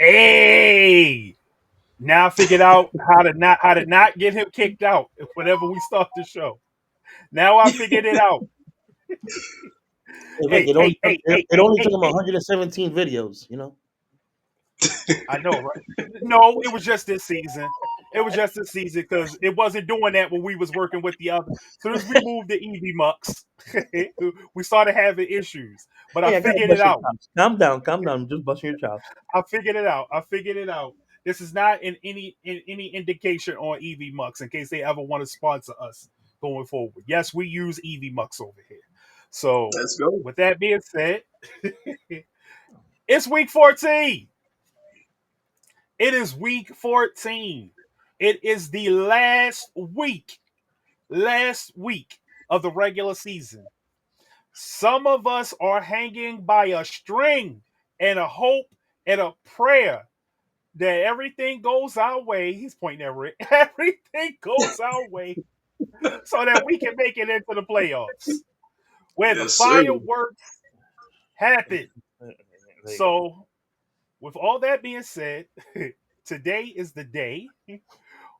Hey, now I figured out how to not get him kicked out whenever we start the show. Now I figured it out. Hey, Rick, Hey, hey, hey, hey, it hey, only took hey, him hey. 117 videos. I know, right? No, it was just this season. It was just this season because it wasn't doing that when we was working with the other. As soon as we moved to EV Mux, we started having issues. But I Hey, I gotta figured it bust your out. chops. Calm down, calm down. I'm just busting your chops. I figured it out. I figured it out. This is not in any indication on EV Mux in case they ever want to sponsor us going forward. Yes, we use EV Mux over here. So Let's go. with that being said, it's week 14. It is week 14. It is the last week of the regular season. Some of us are hanging by a string and a hope and a prayer that everything goes our way. He's pointing at Rick. Everything goes our way so that we can make it into the playoffs where the Yes, sir. fireworks happen. There you go. So, with all that being said, today is the day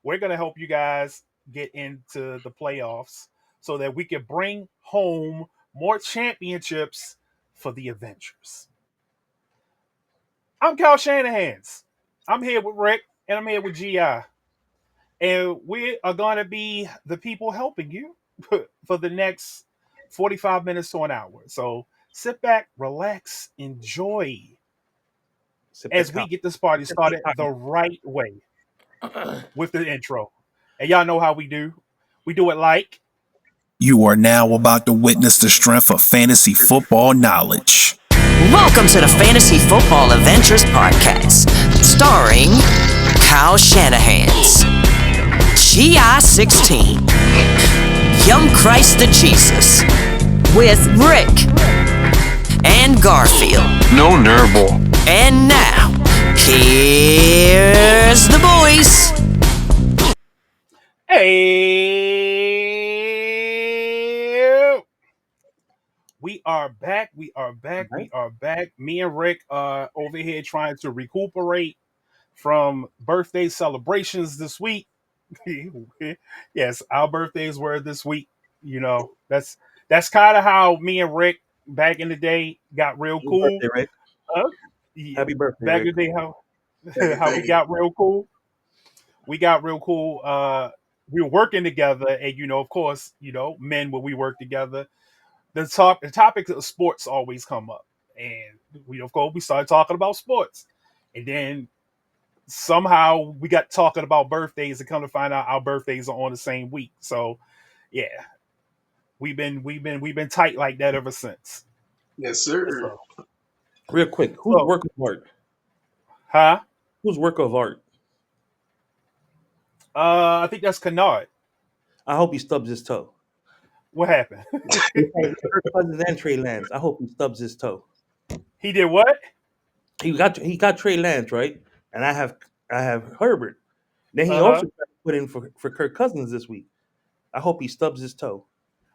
we're going to help you guys get into the playoffs so that we can bring home more championships for the Avengers. I'm Kyle Shanahan's. I'm here with Rick and I'm here with GI. And we are going to be the people helping you for the next 45 minutes to an hour. So sit back, relax, enjoy Sip the as we top. get this party Sip the started the right way with the intro. And y'all know how we do. We do it like You are now about to witness the strength of fantasy football knowledge. Welcome to the Fantasy Football Adventures Podcast, starring Kyle Shanahan's GI16, Young Christ the Jesus, with Rick and Garfield. No Nurble. And now, here's the boys. hey. We are back. We are back. Right? We are back. Me and Rick are over here trying to recuperate from birthday celebrations this week. Yes, our birthdays were this week. That's kind of how me and Rick back in the day got real Happy cool. birthday, Rick. Uh, yeah, Happy birthday, back in Rick. the day, how Thank you. how we Thank you. got real cool. We got real cool. We were working together, and of course, men when we work together, the topic of sports always come up, and we started talking about sports, and then somehow we got talking about birthdays, and come to find out our birthdays are on the same week. So yeah, we've been tight like that ever since. Yes, sir. So, Real quick, whose so work of art? huh? Whose work of art? I think that's Kennard. I hope he stubs his toe. What happened? Hey, Kirk Cousins and Trey Lance. I hope he stubs his toe. He did what? He got Trey Lance, right? And I have Herbert. Then he Uh huh. also tried to put in for Kirk Cousins this week. I hope he stubs his toe.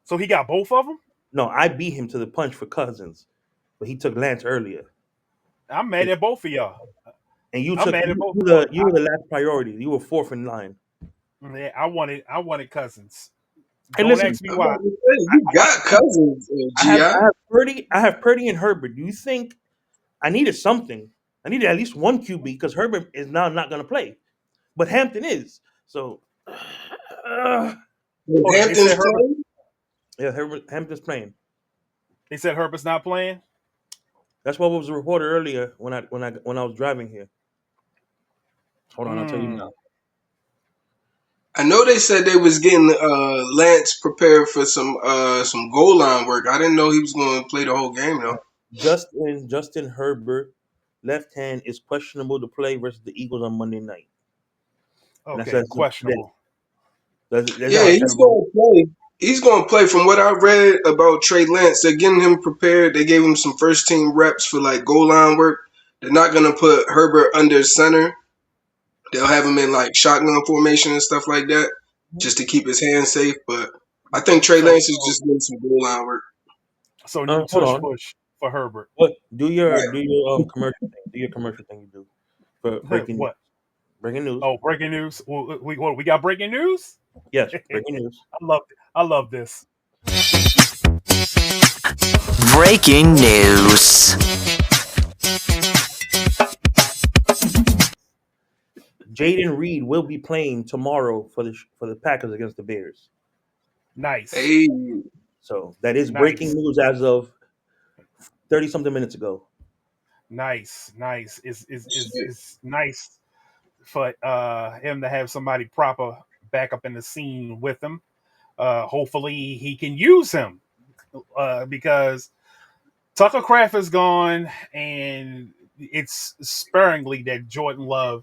So he got both of them. No, I beat him to the punch for Cousins, but he took Lance earlier. I'm mad at both of y'all. And you I'm took mad at you, both you of y'all. the you were the last priority. You were fourth in line. Yeah, I wanted Cousins. Hey, Don't listen, ask me I'm about why. to say, you got cousins, I have GI. I have Purdy and Herbert. Do you think I needed something? I needed at least one QB because Herbert is now not going to play, but Hampton is. So, Hold on. They Hampton's said Herbert. playing? yeah, Hampton's playing. They said Herbert's not playing. That's what was reported earlier when I was driving here. Hold on, I'll tell you Hmm. now. I know they said they was getting Lance prepared for some goal line work. I didn't know he was going to play the whole game though. Justin Herbert, left hand is questionable to play versus the Eagles on Monday night, and that's Okay, as of today. questionable. That's Yeah, how he's Questionable. going to play. He's going to play. From what I read about Trey Lance, they're getting him prepared. They gave him some first team reps for like goal line work. They're not going to put Herbert under center. They'll have him in like shotgun formation and stuff like that, just to keep his hands safe. But I think Trey So Lance is just doing some goal line work. so new hold tush on. push for Herbert. What do your Right. do your commercial thing? Do your commercial thing you do? for breaking What? breaking news. Oh, breaking news. We got breaking news. Yes, breaking news. I love this. Breaking news. Jaden Reed will be playing tomorrow for the Packers against the Bears. Nice, Hey, So that is breaking nice, news as of 30 something minutes ago. nice. shit. Is nice for him to have somebody proper back up in the scene with him. Hopefully he can use him because Tucker Craft is gone, and it's sparingly that Jordan Love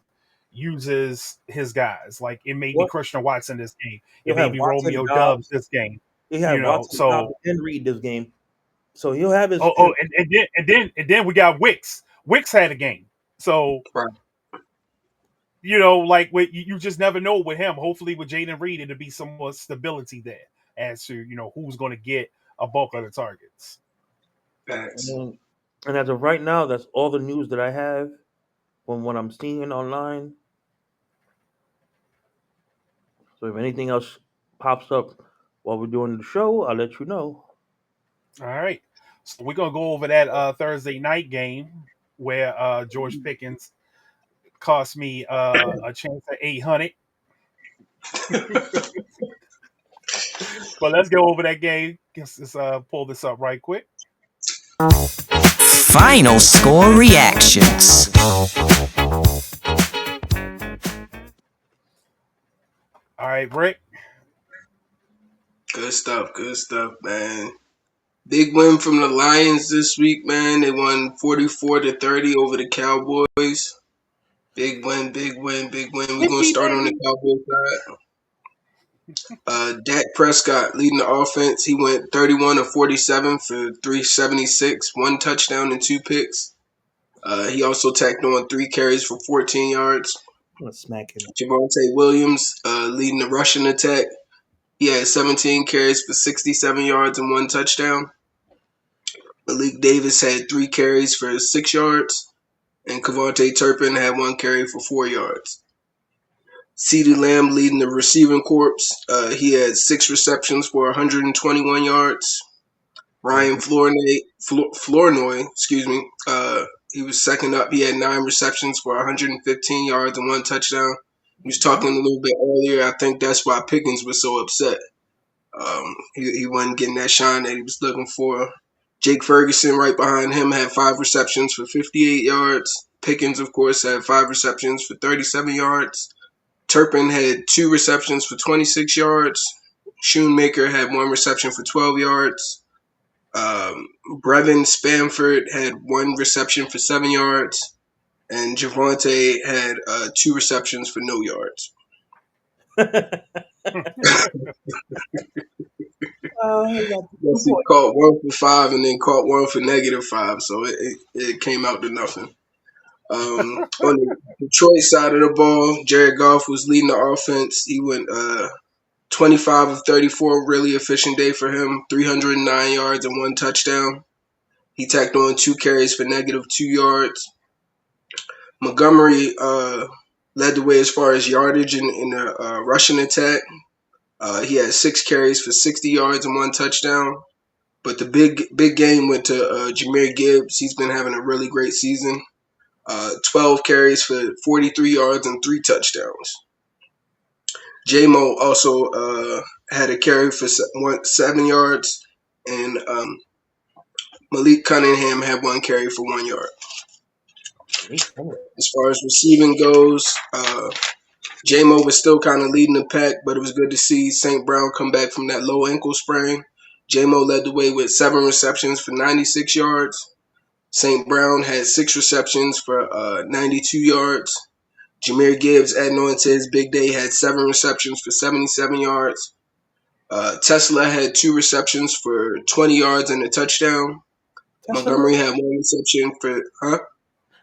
uses his guys. Like it may be What? Christian Watson this game, it He'll may have be Watson, Romeo Dubs Dobbs. this game. He'll You have know, Watson, Dobbs, so and Reed this game. So he'll have his and then we got Wicks. Wicks had a game, so Right. like you just never know with him. Hopefully, with Jaden Reed, it'll be some more stability there as to who's going to get a bulk of the targets. and Facts. then, and as of right now, that's all the news that I have from what I'm seeing online. So if anything else pops up while we're doing the show, I'll let you know. All right, so we're gonna go over that Thursday night game where George Pickens cost me a chance at 800. But let's go over that game. Let's pull this up right quick. Final score reactions. All right, Rick. Good stuff, man. Big win from the Lions this week, man. They won 44-30 over the Cowboys. Big win, big win, big win. We're gonna Yippee, start on the baby. Cowboys side. Dak Prescott leading the offense. He went 31 of 47 for 376, one touchdown and two picks. He also tacked on 3 carries for 14 yards. I'm gonna smack him. Javonte Williams leading the rushing attack. He had 17 carries for 67 yards and one touchdown. Malik Davis had 3 carries for 6 yards. And Kavontae Turpin had 1 carry for 4 yards. CeeDee Lamb leading the receiving corps. He had 6 receptions for 121 yards. Ryan Flournoy, excuse me, he was second up. He had 9 receptions for 115 yards and one touchdown. He was talking a little bit earlier. I think that's why Pickens was so upset. He wasn't getting that shine that he was looking for. Jake Ferguson, right behind him, had 5 receptions for 58 yards. Pickens, of course, had 5 receptions for 37 yards. Turpin had 2 receptions for 26 yards. Schoonmaker had 1 reception for 12 yards. Brevin Spamford had 1 reception for 7 yards. And Javonte had 2 receptions for no yards. He got Yes, two he points. caught 1 for 5 and then caught 1 for -5, so it came out to nothing. On the Detroit side of the ball, Jared Goff was leading the offense. He went 25 of 34, really efficient day for him, 309 yards and one touchdown. He tacked on 2 carries for -2 yards. Montgomery led the way as far as yardage in the rushing attack. He had 6 carries for 60 yards and one touchdown. But the big game went to Jahmyr Gibbs. He's been having a really great season. 12 carries for 43 yards and 3 touchdowns. J-Mo also had a carry for 7 yards, and Malik Cunningham had 1 carry for 1 yard. As far as receiving goes, J-Mo was still kind of leading the pack, but it was good to see St. Brown come back from that low ankle sprain. J-Mo led the way with 7 receptions for 96 yards. St. Brown had 6 receptions for 92 yards. Jahmyr Gibbs, adding on to his big day, had 7 receptions for 77 yards. Tesla had 2 receptions for 20 yards and a touchdown. Tesla. Montgomery had 1 reception for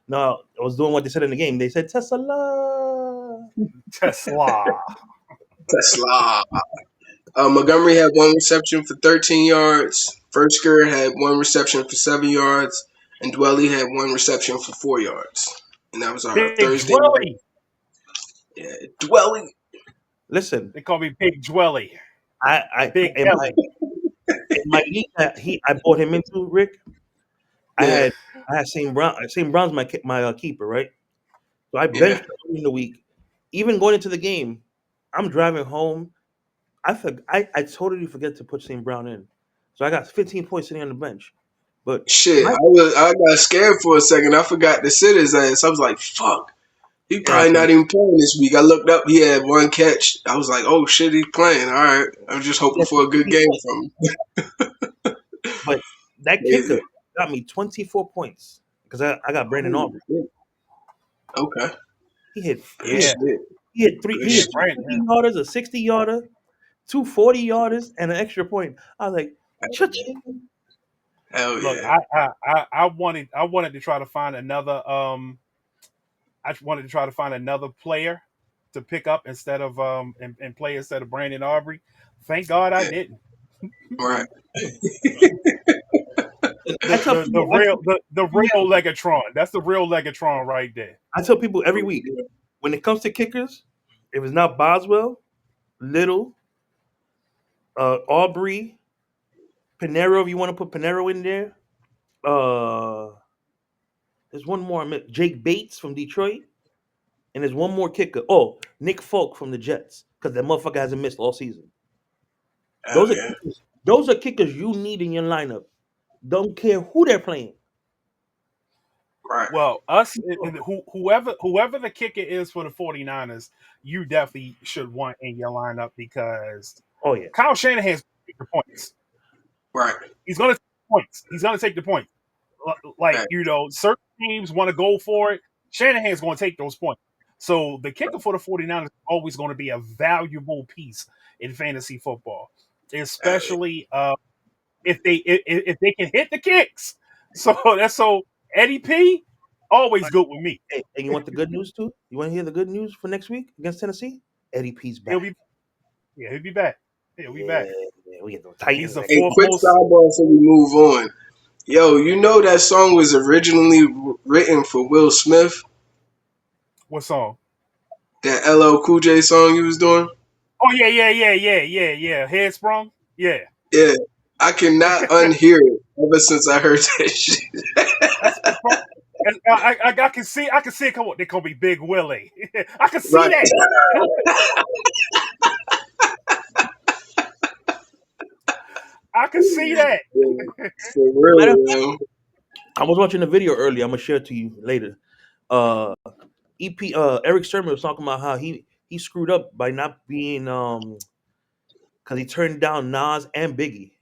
No, I was doing what they said in the game. They said Tesla. Tesla. Tesla. Montgomery had 1 reception for 13 yards. Firsker had 1 reception for 7 yards. And Dwelly had 1 reception for 4 yards. and that was our Big Thursday night. Dwelly. Yeah, dwelling. Listen, They call me Big Dwelly. I Big in my Kelly. in my league that I bought him into, Rick. I Yeah, had I had St. Brown. St. Brown's my keeper, right? So I yeah. benched him early in the week. Even going into the game, I'm driving home. I totally forget to put St. Brown in. So I got 15 points sitting on the bench. But Shit, my I got scared for a second. I forgot to sit his ass. I was like, fuck. He it probably happened. not even playing this week. I looked up, he had one catch. I was like, oh shit, he's playing. All right. I'm just hoping Yeah, for a good 15 game points. from him. But that Yeah. kicker got me 24 points because I got Brandon Oh, Aubrey. shit. Okay. He hit Good Yeah. shit. Good he Yeah, hit shit. two Brent. 50 yarders, a 60 yarder, two 40 yarders, and an extra point. I was like, cha-ching. Hell Look, yeah. I wanted to try to find another I wanted to try to find another player to pick up instead of and play instead of Brandon Aubrey. Thank God I Yeah. didn't. Right. I tell people, I tell The people real Legatron. That's the real Legatron right there. I tell people every week when it comes to kickers, if it's not Boswell, Little, Aubrey, Pinero, if you want to put Pinero in there, uh, there's one more. Jake Bates from Detroit, and there's one more kicker. Oh, Nick Folk from the Jets, because that motherfucker hasn't missed all season. Hell Those are yeah. kickers. Those are kickers you need in your lineup. Don't care who they're playing. Right. Well, us whoever the kicker is for the 49ers, you definitely should want in your lineup because Oh yeah, Kyle Shanahan's going to take the points. Right. He's going to take the points. He's going to take the points. Like, Right. certain teams want to go for it. Shanahan's going to take those points. So the kicker for the 49ers is always going to be a valuable piece in fantasy football, Hell yeah. especially if they can hit the kicks. So Eddie P always good with me. hey, and you want the good news too? You want to hear the good news for next week against Tennessee? Eddie P's He'll back. be Yeah, he'll be back. He'll be Yeah, back. yeah, we get the He's Titans the next Hey, week. fourth quick most. sidebar before we move on. Yo, you know that song was originally written for Will Smith? What song? That LL Cool J song you was doing? Oh yeah. Head sprung. Yeah, Yeah. I cannot unhear it ever since I heard that shit. that's and I can see it. Come on, they call me Big Willie. I can see Right. that. I can see that. Yeah, for Matter of real, fact, yo. I was watching a video earlier. I'm gonna share it to you later. Uh, Eric Sermon was talking about how he screwed up by not being because he turned down Nas and Biggie.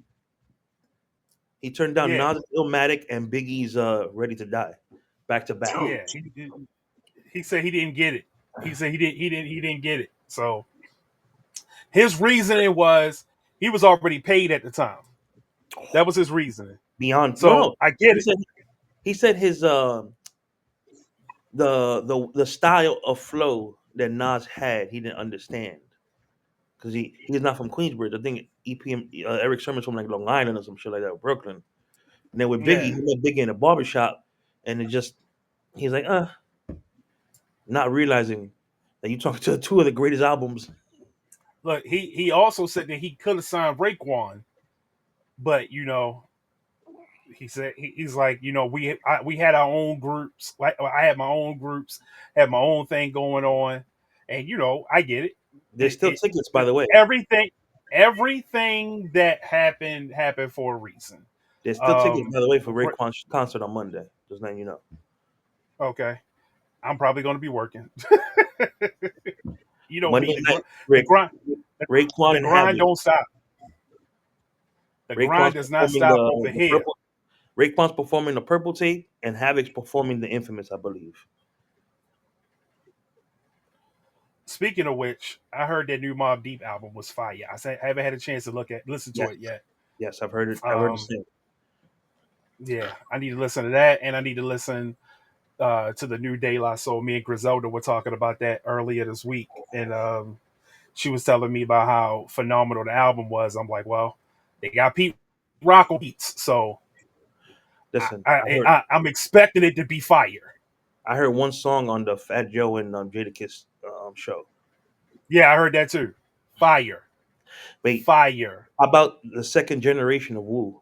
He turned down Yeah, Nas' Illmatic and Biggie's Ready to Die, back to back. Oh, yeah. He said he didn't get it. He said he didn't get it. So his reasoning was he was already paid at the time. That was his reasoning. Beyond no. So I get He it. said he said his the style of flow that Nas had he didn't understand because he's not from Queensbridge. I think EPM Eric Sermon's from like Long Island or some shit like that, or Brooklyn. And then with Biggie, Yeah. he met Biggie in a barbershop, and it just he's like, not realizing that you talking to two of the greatest albums. Look, he also said that he could have signed Raekwon, but he said he's like we had our own groups. Like I had my own groups, had my own thing going on, and I get it. There's still tickets, by It the way. everything that happened for a reason. There's still tickets, Um, by the way, for Ra- Raekwon's concert on Monday. Just letting you know. okay, I'm probably going to be working. You know me, Monday the night, the Rick, grind Raekwon the and grind Havoc. don't stop. The grind Raekwon's does not performing stop over the here. purple. Raekwon's performing the purple tape, and Havoc's performing the infamous, I believe. Speaking of which, I heard that new Mob Deep album was fire. I haven't had a chance to listen to Yes, it yet. yes, I've heard it. I've heard the Um, same. yeah, I need to listen to that, and I need to listen to the new De La Soul. Me and Griselda were talking about that earlier this week, and she was telling me about how phenomenal the album was. I'm like, well, they got Pete Rock on beats, so Listen, I heard I'm expecting it to be fire. I heard one song on the Fat Joe and Jadakiss show. Yeah, I heard that too. Fire, Wait, fire. how about the second generation of Wu?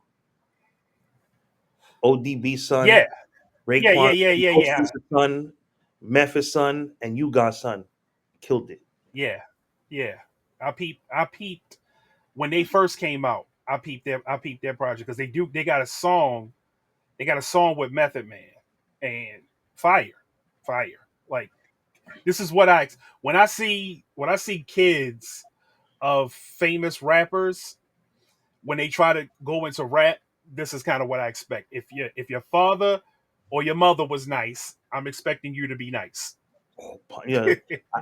ODB son, Yeah, yeah, yeah, Raekwon, yeah, yeah, yeah, Ghostface's son, Memphis son, and You son. Killed it. yeah, yeah. I peeped when they first came out. I peeped their project because they got a song. They got a song with Method Man and fire, fire. Like this is what I when I see kids of famous rappers when they try to go into rap, this is kind of what I expect. If your father or your mother was nice, I'm expecting you to be nice. Oh, yeah.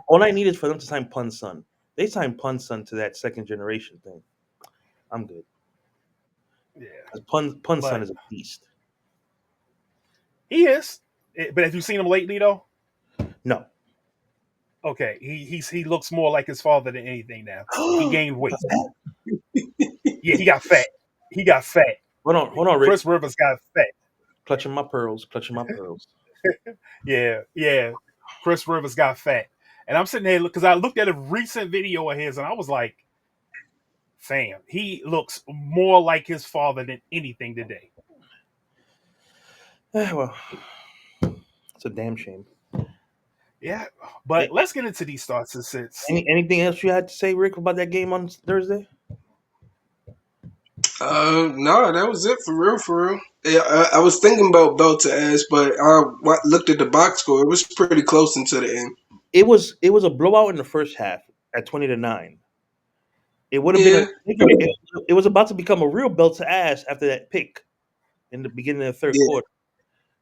All I need is for them to sign Pun Son. They signed Pun Son to that second generation thing. I'm good. Yeah, 'Cause Pun Son but is a beast. he is. But have you seen him lately though? No. Okay, he looks more like his father than anything now. He gained weight. Yeah, he got fat. He got fat. Hold on, Rick. Chris Rivers got fat. Clutching my pearls, clutching my pearls. Yeah, yeah. Chris Rivers got fat. And I'm sitting there because I looked at a recent video of his and I was like, fam, he looks more like his father than anything today. Well, it's a damn shame. Yeah. A- But let's get into these starts and sits. anything else you had to say, Rick, about that game on Thursday? No, that was it for real, for real. Yeah, I was thinking about belt to ass, but looked at the box score. It was pretty close into the end. It was a blowout in the first half at 20-9. It would have been Yeah, it was about to become a real belt to ass after that pick in the beginning of the third yeah. quarter.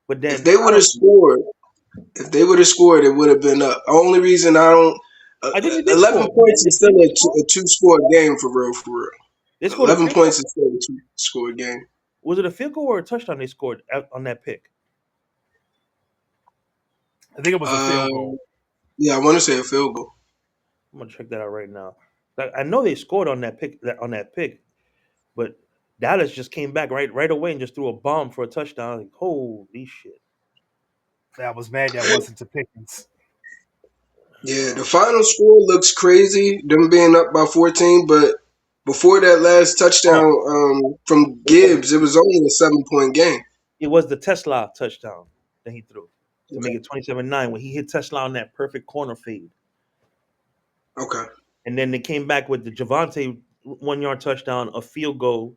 But If then they I would have don't. scored, if they would have scored, it would have been up. Only reason I don't. I think they did 11 score. points is still a two score game for real, for real. They scored a 11 field goal. points is still a two score game. Was it a field goal or a touchdown they scored on that pick? I think it was a Uh, field goal. yeah, I want to say a field goal. I'm gonna check that out right now. I know they scored on that pick. But Dallas just came back right away and just threw a bomb for a touchdown. Like, holy shit! I was mad that wasn't to Pickens. Yeah, the Um, final score looks crazy, them being up by 14, but before that last touchdown oh, from it was Gibbs, it was only a 7 point game. it was the Tesla touchdown that he threw to make Okay. it 27-9 when he hit Tesla on that perfect corner fade. Okay. And then they came back with the Javante 1 yard touchdown, a field goal,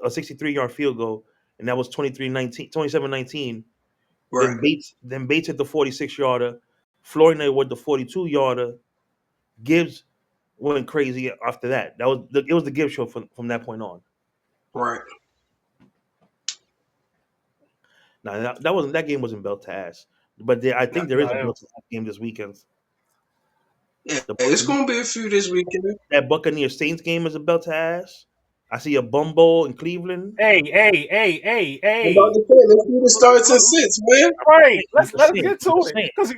a 63-yard field goal, and that was 23-19, 27-19. Right. Then Bates hit the 46-yarder, Flournoy with the 42-yarder. Gibbs went crazy after that. It was the Gibbs show from that point on. Right. Now that game wasn't belt to ass, but I No, think there is a no, belt to ass game this weekend. Yeah, The it's Buccaneers, going to be a few this weekend. that Buccaneers Saints game is a belt to ass. I see a bumbo in Cleveland. hey, hey, hey, hey, I'm about hey. to say, let's do the starts and Look, sits, man. right. I'm Let just us saying. get I'm to just it. saying. Because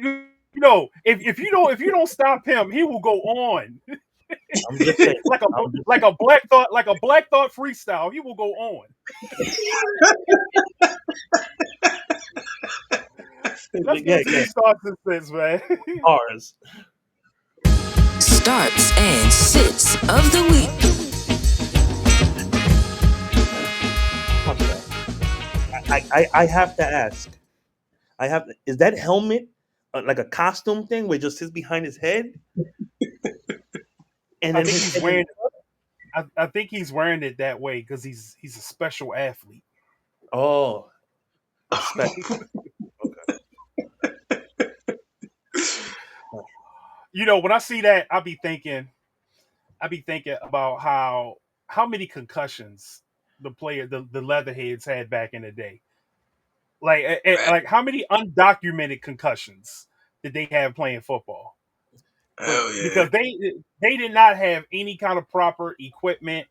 if you don't stop him, he will go on. I'm just saying. like a I'm just like a black thought freestyle. He will go on. Let's saying. get Yeah, into yeah. these starts and sits, man. Ours. Starts and sits of the week. Fuck that. I have to ask. Is that helmet like a costume thing where it just sits behind his head and I then think his he's head? wearing. I think he's wearing it that way because he's a special athlete. Oh, respect. Okay. When I see that, I be thinking about how many concussions the Leatherheads had back in the day. Right. Like how many undocumented concussions did they have playing football? Hell yeah. Because they did not have any kind of proper equipment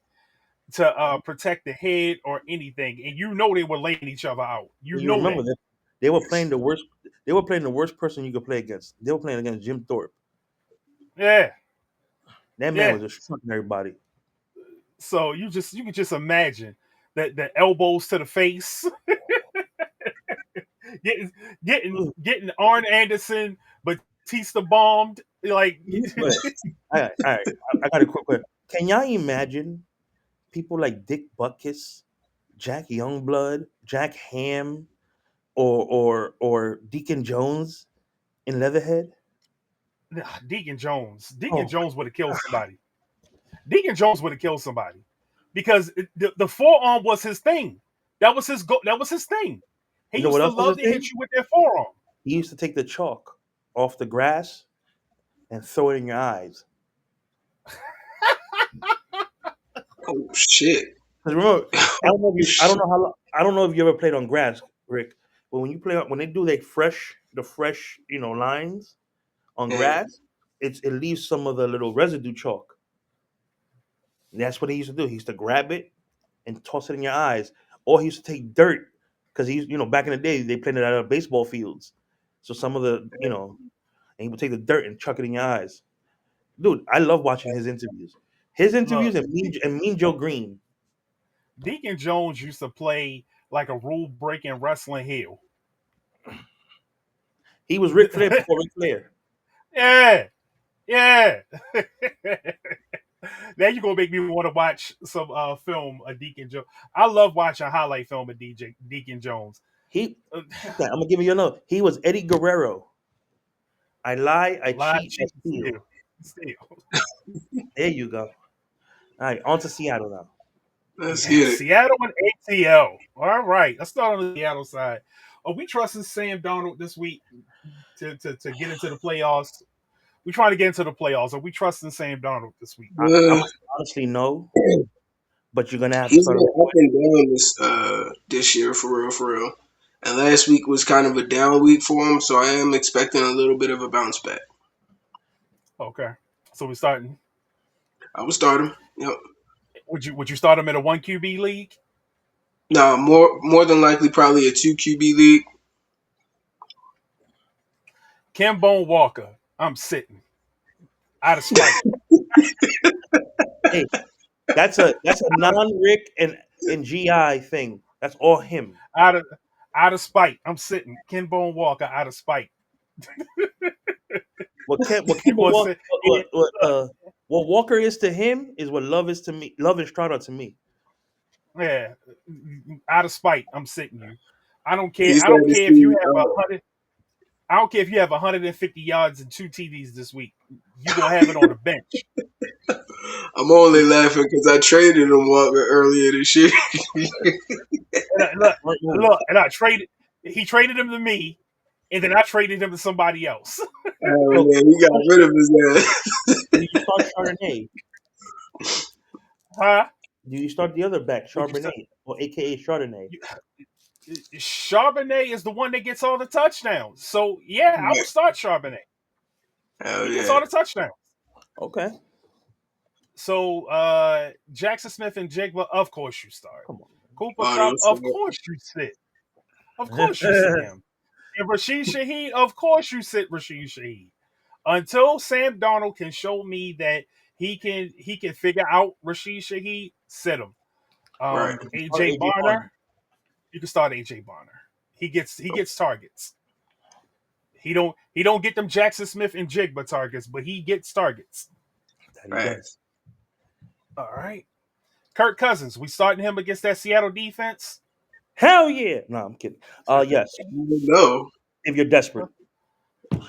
to protect the head or anything, and they were laying each other out. You You know that. remember that they were playing the worst. They were playing the worst person you could play against. They were playing against Jim Thorpe. Yeah, That man yeah. was destroying everybody. So you can just imagine that the elbows to the face. getting getting Arn Anderson, Batista bombed. Like But all right, I got a quick question. Can y'all imagine people like Dick Butkus, Jack Youngblood, Jack Ham, or Deacon Jones in Leatherhead? Deacon Oh, Jones would have killed somebody. Deacon Jones would have killed somebody because the forearm was his thing. That was his go. That was his thing. He you know used what to else was love his to hit thing? you with that forearm. He used to take the chalk off the grass and throw it in your eyes. Oh shit. Because remember, I don't Shit. know I don't know if you ever played on grass, Rick, but when you play when they do like the fresh lines on Yeah. grass, it leaves some of the little residue chalk. And that's what he used to do. He used to grab it and toss it in your eyes, or he used to take dirt because he's back in the day they played it out of baseball fields, so some of the and he would take the dirt and chuck it in your eyes. Dude, I love watching his interviews. His interviews Look, and Mean Joe Green. Deacon Jones used to play like a rule breaking wrestling heel. He was Ric Flair before Ric Flair. Yeah, yeah. Now you're gonna make me want to watch some film of Deacon Jones. I love watching highlight film of Deacon Jones. He, Uh, I'm gonna give you another. He was Eddie Guerrero. I lie, I Live cheat, I cheating steal. still. There you go. All right, on to Seattle now. Let's Yeah, get it. Seattle and ATL. All right, let's start on the Seattle side. Are we trusting Sam Donald this week to get into the playoffs? We trying to get into the playoffs. Are we trusting Sam Donald this week? I'm Uh, gonna honestly no, but you're gonna have to he's start him. been up and down this year for real, for real. And last week was kind of a down week for him, so I am expecting a little bit of a bounce back. Okay, so we're starting. I would start him. Yep. Would you start him in a one QB league? Now more than likely probably a two QB league. Kim Bone Walker. I'm sitting out of spite. Hey, that's a non-Rick and GI thing. That's all him. Out of out of spite. I'm sitting. Ken Bone Walker out of spite. What He Kemba was Walker what Walker is to him is what love is to me. Love and Strada to me. yeah, out of spite. I'm sitting you. I don't care. He's I like don't to care if you see. have 100. I don't care if you have 150 yards and two TDs this week. You gonna have it on the bench. I'm only laughing because I traded him Walker earlier this year. And look, Right move. look, and I traded. He traded him to me, and then I traded him to somebody else. Oh Look, man, he got rid of his ass. do you start Chardonnay? Huh? Do you start the other back, Would you start? Charbonnet, or AKA Chardonnay? Charbonnet is the one that gets all the touchdowns. So yeah, I Yeah. would start Charbonnet. Oh He gets yeah. all the touchdowns. Okay, So Jackson Smith and Jigba, of course you start. come on. Cooper Oh, Cup, those of course you sit. Of course you sit him. And Rashid Shaheed, of course you sit Rashid Shaheed. Until Sam Darnold can show me that he can figure out Rashid Shaheed, sit him. right. Start AJ AJ Barner. Barner, you can start AJ Barner. He gets targets. He don't get them Jackson Smith and Jigba targets, but he gets targets. That he Right. does. All right. Kirk Cousins, we starting him against that Seattle defense. Hell yeah! No, I'm kidding. Yes, No, if you're desperate.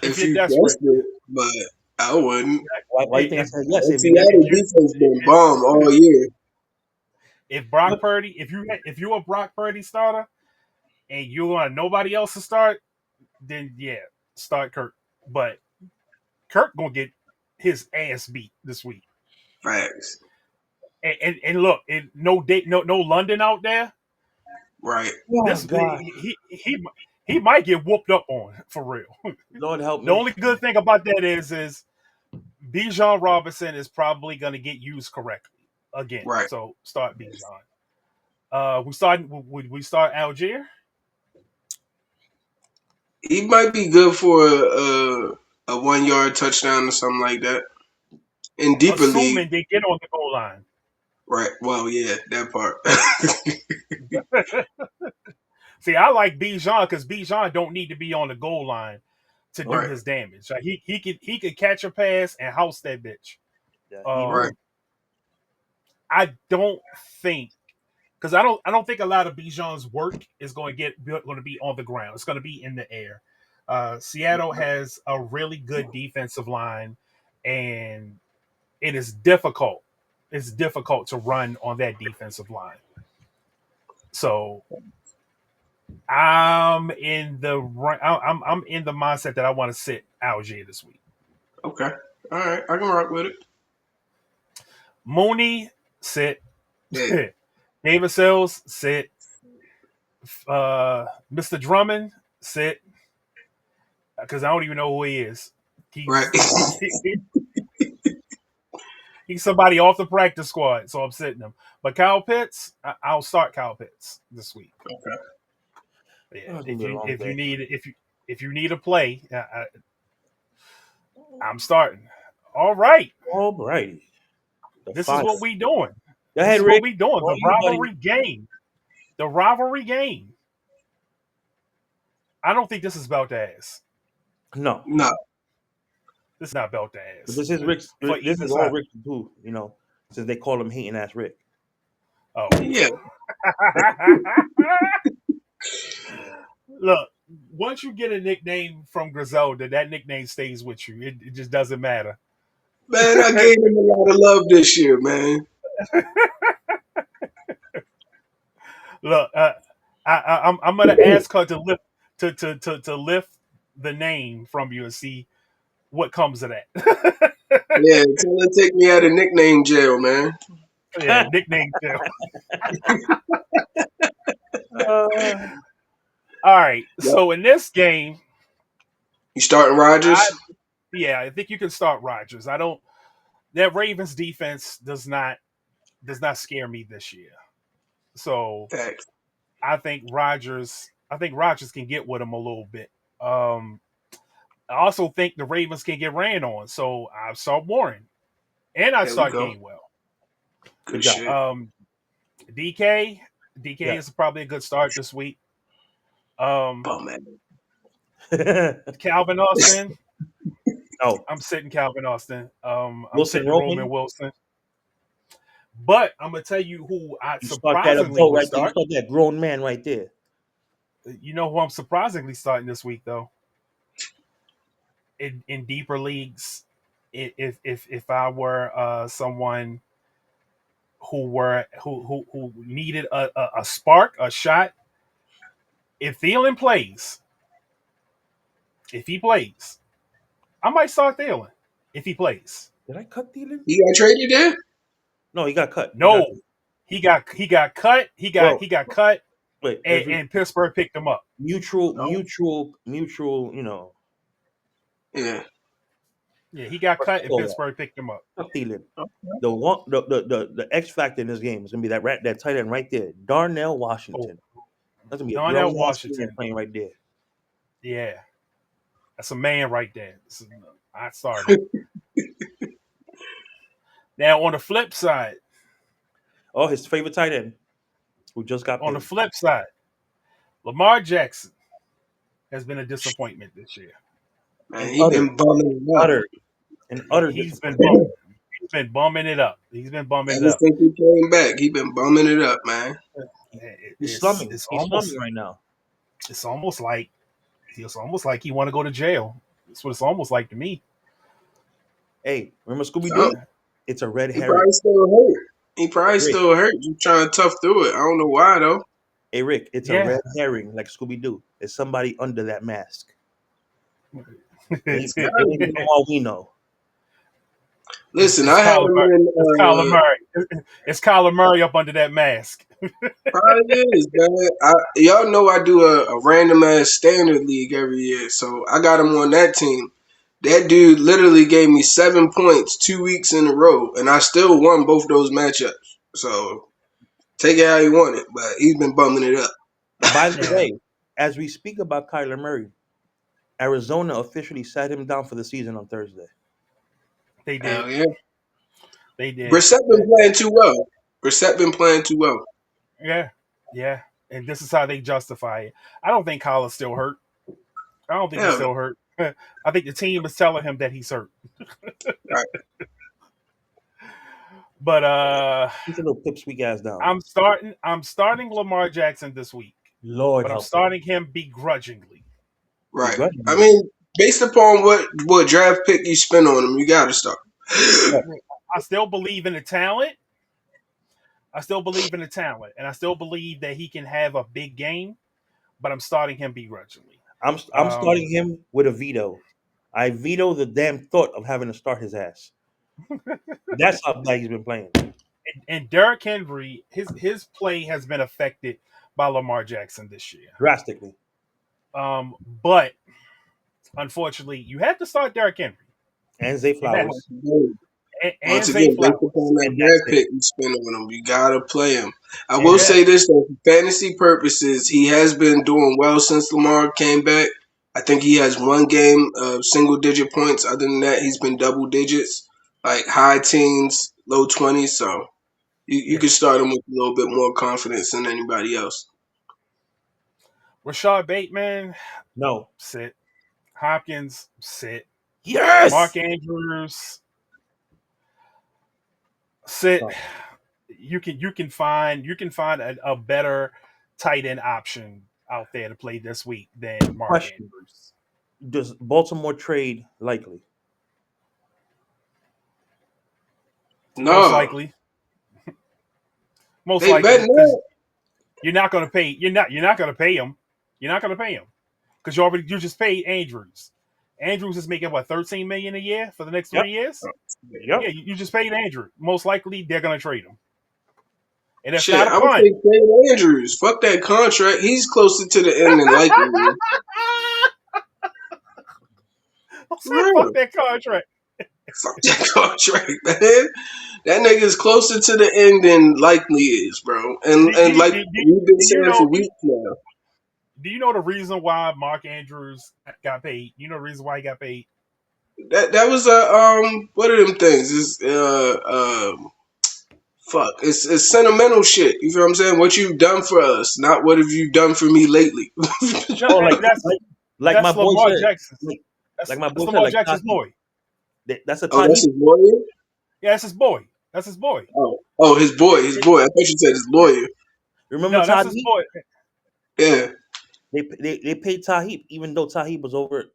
If if you're you desperate, desperate, but I wouldn't. Why you think I if said yes? That If you're if Seattle desperate. you defense been bomb all year. if Brock Purdy, if you're a Brock Purdy starter and you want nobody else to start, then yeah, start Kirk. But Kirk gonna get his ass beat this week. Facts. And look, no date, no London out there. Right. Oh This God, he might get whooped up on for real. Lord help The me. only good thing about that is Bijan Robinson is probably going to get used correctly again. Right. So start Bijan. We start Algier, He might be good for a 1 yard touchdown or something like that. In deeper league. assuming they get on the goal line. Right. Well, yeah, that part. See, I like Bijan because Bijan don't need to be on the goal line to do Right, his damage. Like he could catch a pass and house that bitch. Yeah, he Um, right. knows. I don't think because I don't think a lot of Bijan's work is going to be on the ground. It's going to be in the air. Seattle has a really good defensive line, and it is difficult. It's difficult to run on that defensive line. So I'm in the mindset that I want to sit Algier this week. Okay. All right. I can rock with it. Mooney sit. Yeah. David Sells sit. Mr. Drummond sit because I don't even know who he is. Right. He's somebody off the practice squad, so I'm sitting him. But Kyle Pitts, I'll start Kyle Pitts this week. Okay. Yeah, Oh, it's gonna be a long day. if you need a play, I'm starting. All right, All righty. The this is five. what we doing. Go This ahead, is what Rick. we doing. All The you, buddy. rivalry game. The rivalry game. I don't think this is about the ass. No, No. This is not about the but ass. this is Rick's. For This either is all side. Rick too. Since they call him hating ass Rick. Oh. Yeah. Look, once you get a nickname from Griselda, that nickname stays with you. It just doesn't matter. Man, I gave him a lot of love this year, man. Look, I'm gonna ask her to lift to lift the name from you and see what comes of that. Yeah, tell her to take me out of nickname jail, man. Yeah, nickname too. Uh, All right. Yep. So in this game, You starting Rodgers? I think you can start Rodgers. I don't. That Ravens defense does not scare me this year. So Facts. I think Rodgers can get with him a little bit. I also think the Ravens can get ran on. So I start Warren and I There we start go. Gainwell. Good job. shit. DK Yeah. is probably a good start this week. Um, Oh, man. Calvin Austin, oh, I'm sitting Calvin Austin. I'm Wilson sitting Roman Roman. Wilson. But I'm gonna tell you who I You start that surprisingly adult would right there. You start. start that grown man right there. You know who I'm surprisingly starting this week though? In deeper leagues, if I were someone who needed a spark, a shot, if Thielen plays, if he plays, I might start Thielen if he plays. Did I cut Thielen? He got traded there? No, he got cut. No, he got cut. Well, He got cut, wait. and Pittsburgh picked him up. Mutual. No. Yeah. Yeah, he got cut, and Hold on. Pittsburgh picked him up. Fuck Thielen. Okay. The X factor in this game is gonna be that tight end right there, Darnell Oh, Washington. That's gonna be a Darnell grown ass man Washington. playing right there. Yeah, that's a man right there. I started. Now on the flip side, Oh, his favorite tight end, who just got on the paid. flip side, Lamar Jackson has been a disappointment this year. Man, And he been bumming it up. utter He's been disappointment. bumming it up. He's been bumming it Ever up. since he came back, he been bumming it up, man. He's It's slumming. it's He's almost slumming right now. it's almost like he want to go to jail. That's what it's almost like to me. Hey, remember Scooby So, Doo? It's a red he herring. probably still hurt. He probably Rick. still hurt. You trying to tough through it. I don't know why though. Hey Rick, it's a Yeah. red herring like Scooby Doo. It's somebody under that mask. It's It ain't from all we know. Listen, I had him in. Kyler Murray. It's Kyler Murray up under that mask. Probably is, man. Y'all know I do a random ass standard league every year, so I got him on that team. That dude literally gave me 7 points 2 weeks in a row, and I still won both those matchups. So take it how you want it, but he's been bumming it up. By the Yeah. way, as we speak about Kyler Murray, Arizona officially sat him down for the season on Thursday. They did. Hell yeah. They did. Brissett been playing too well. Brissett been playing too well. Yeah. Yeah. and this is how they justify it. I don't think Kyler's still hurt. I don't think he's Hell no. still hurt. I think the team is telling him that he's hurt. Right. But He's a little pipsqueak ass down. I'm starting Lamar Jackson this week, Lord but I'm help him. starting him begrudgingly. Right. I Begrudgingly. mean, based upon what draft pick you spend on him, you got to start. Yeah. I still believe in the talent. And I still believe that he can have a big game. But I'm starting him begrudgingly. I'm Um, starting him with a veto. I veto the damn thought of having to start his ass. That's how bad he's been playing. and Derrick Henry, his play has been affected by Lamar Jackson this year. Drastically. But unfortunately, you have to start Derrick Henry. And Zay You have Flowers. and Once Zay again, based Flowers. upon that And that's draft it. pick you spend on him, you gotta play him. I will Yeah, say this though, for fantasy purposes, he has been doing well since Lamar came back. I think he has one game of single digit points. Other than that, he's been double digits, like high teens, low 20s. So you yeah. can start him with a little bit more confidence than anybody else. Rashad Bateman, No. sit. Hopkins, sit. Yes. Mark Andrews, sit. No. You can find a better tight end option out there to play this week than Mark Question. Andrews. Does Baltimore trade likely? Most No, likely, most they bet likely, because not. you're not going to pay. You're not going to pay him. You're not going to pay him because you just paid Andrews. Andrews is making what 13 million a year for the next Yep. 3 years. Yep. Yeah, you just paid Andrew. Most likely, they're going to trade him, and that's Shit, not a I would punt. say Trey Andrews. Fuck that contract. He's closer to the end than likely. I For said, fuck real. that contract. Fuck that contract, man. That nigga's closer to the end than likely is, bro. Do, do, And like do, do, we've been do you saying know? for weeks now, Do you know the reason why Mark Andrews got paid? You know the reason why he got paid? that was a what are them things? It's fuck. It's sentimental shit. You feel what I'm saying? What you've done for us, not what have you done for me lately. No, Oh, like that's like like my that's boy Lamar said. Jackson. Like, That's like my that's boy said. Lamar Like Jackson's Tahib. boy. That's a Oh, that's Tahib. his lawyer. Yeah, that's his boy. That's his boy. Oh, his boy, his It- boy. I thought you said his yeah. lawyer. Remember No, that's his Tahib? boy. Yeah, They paid Tahib even though Tahib was over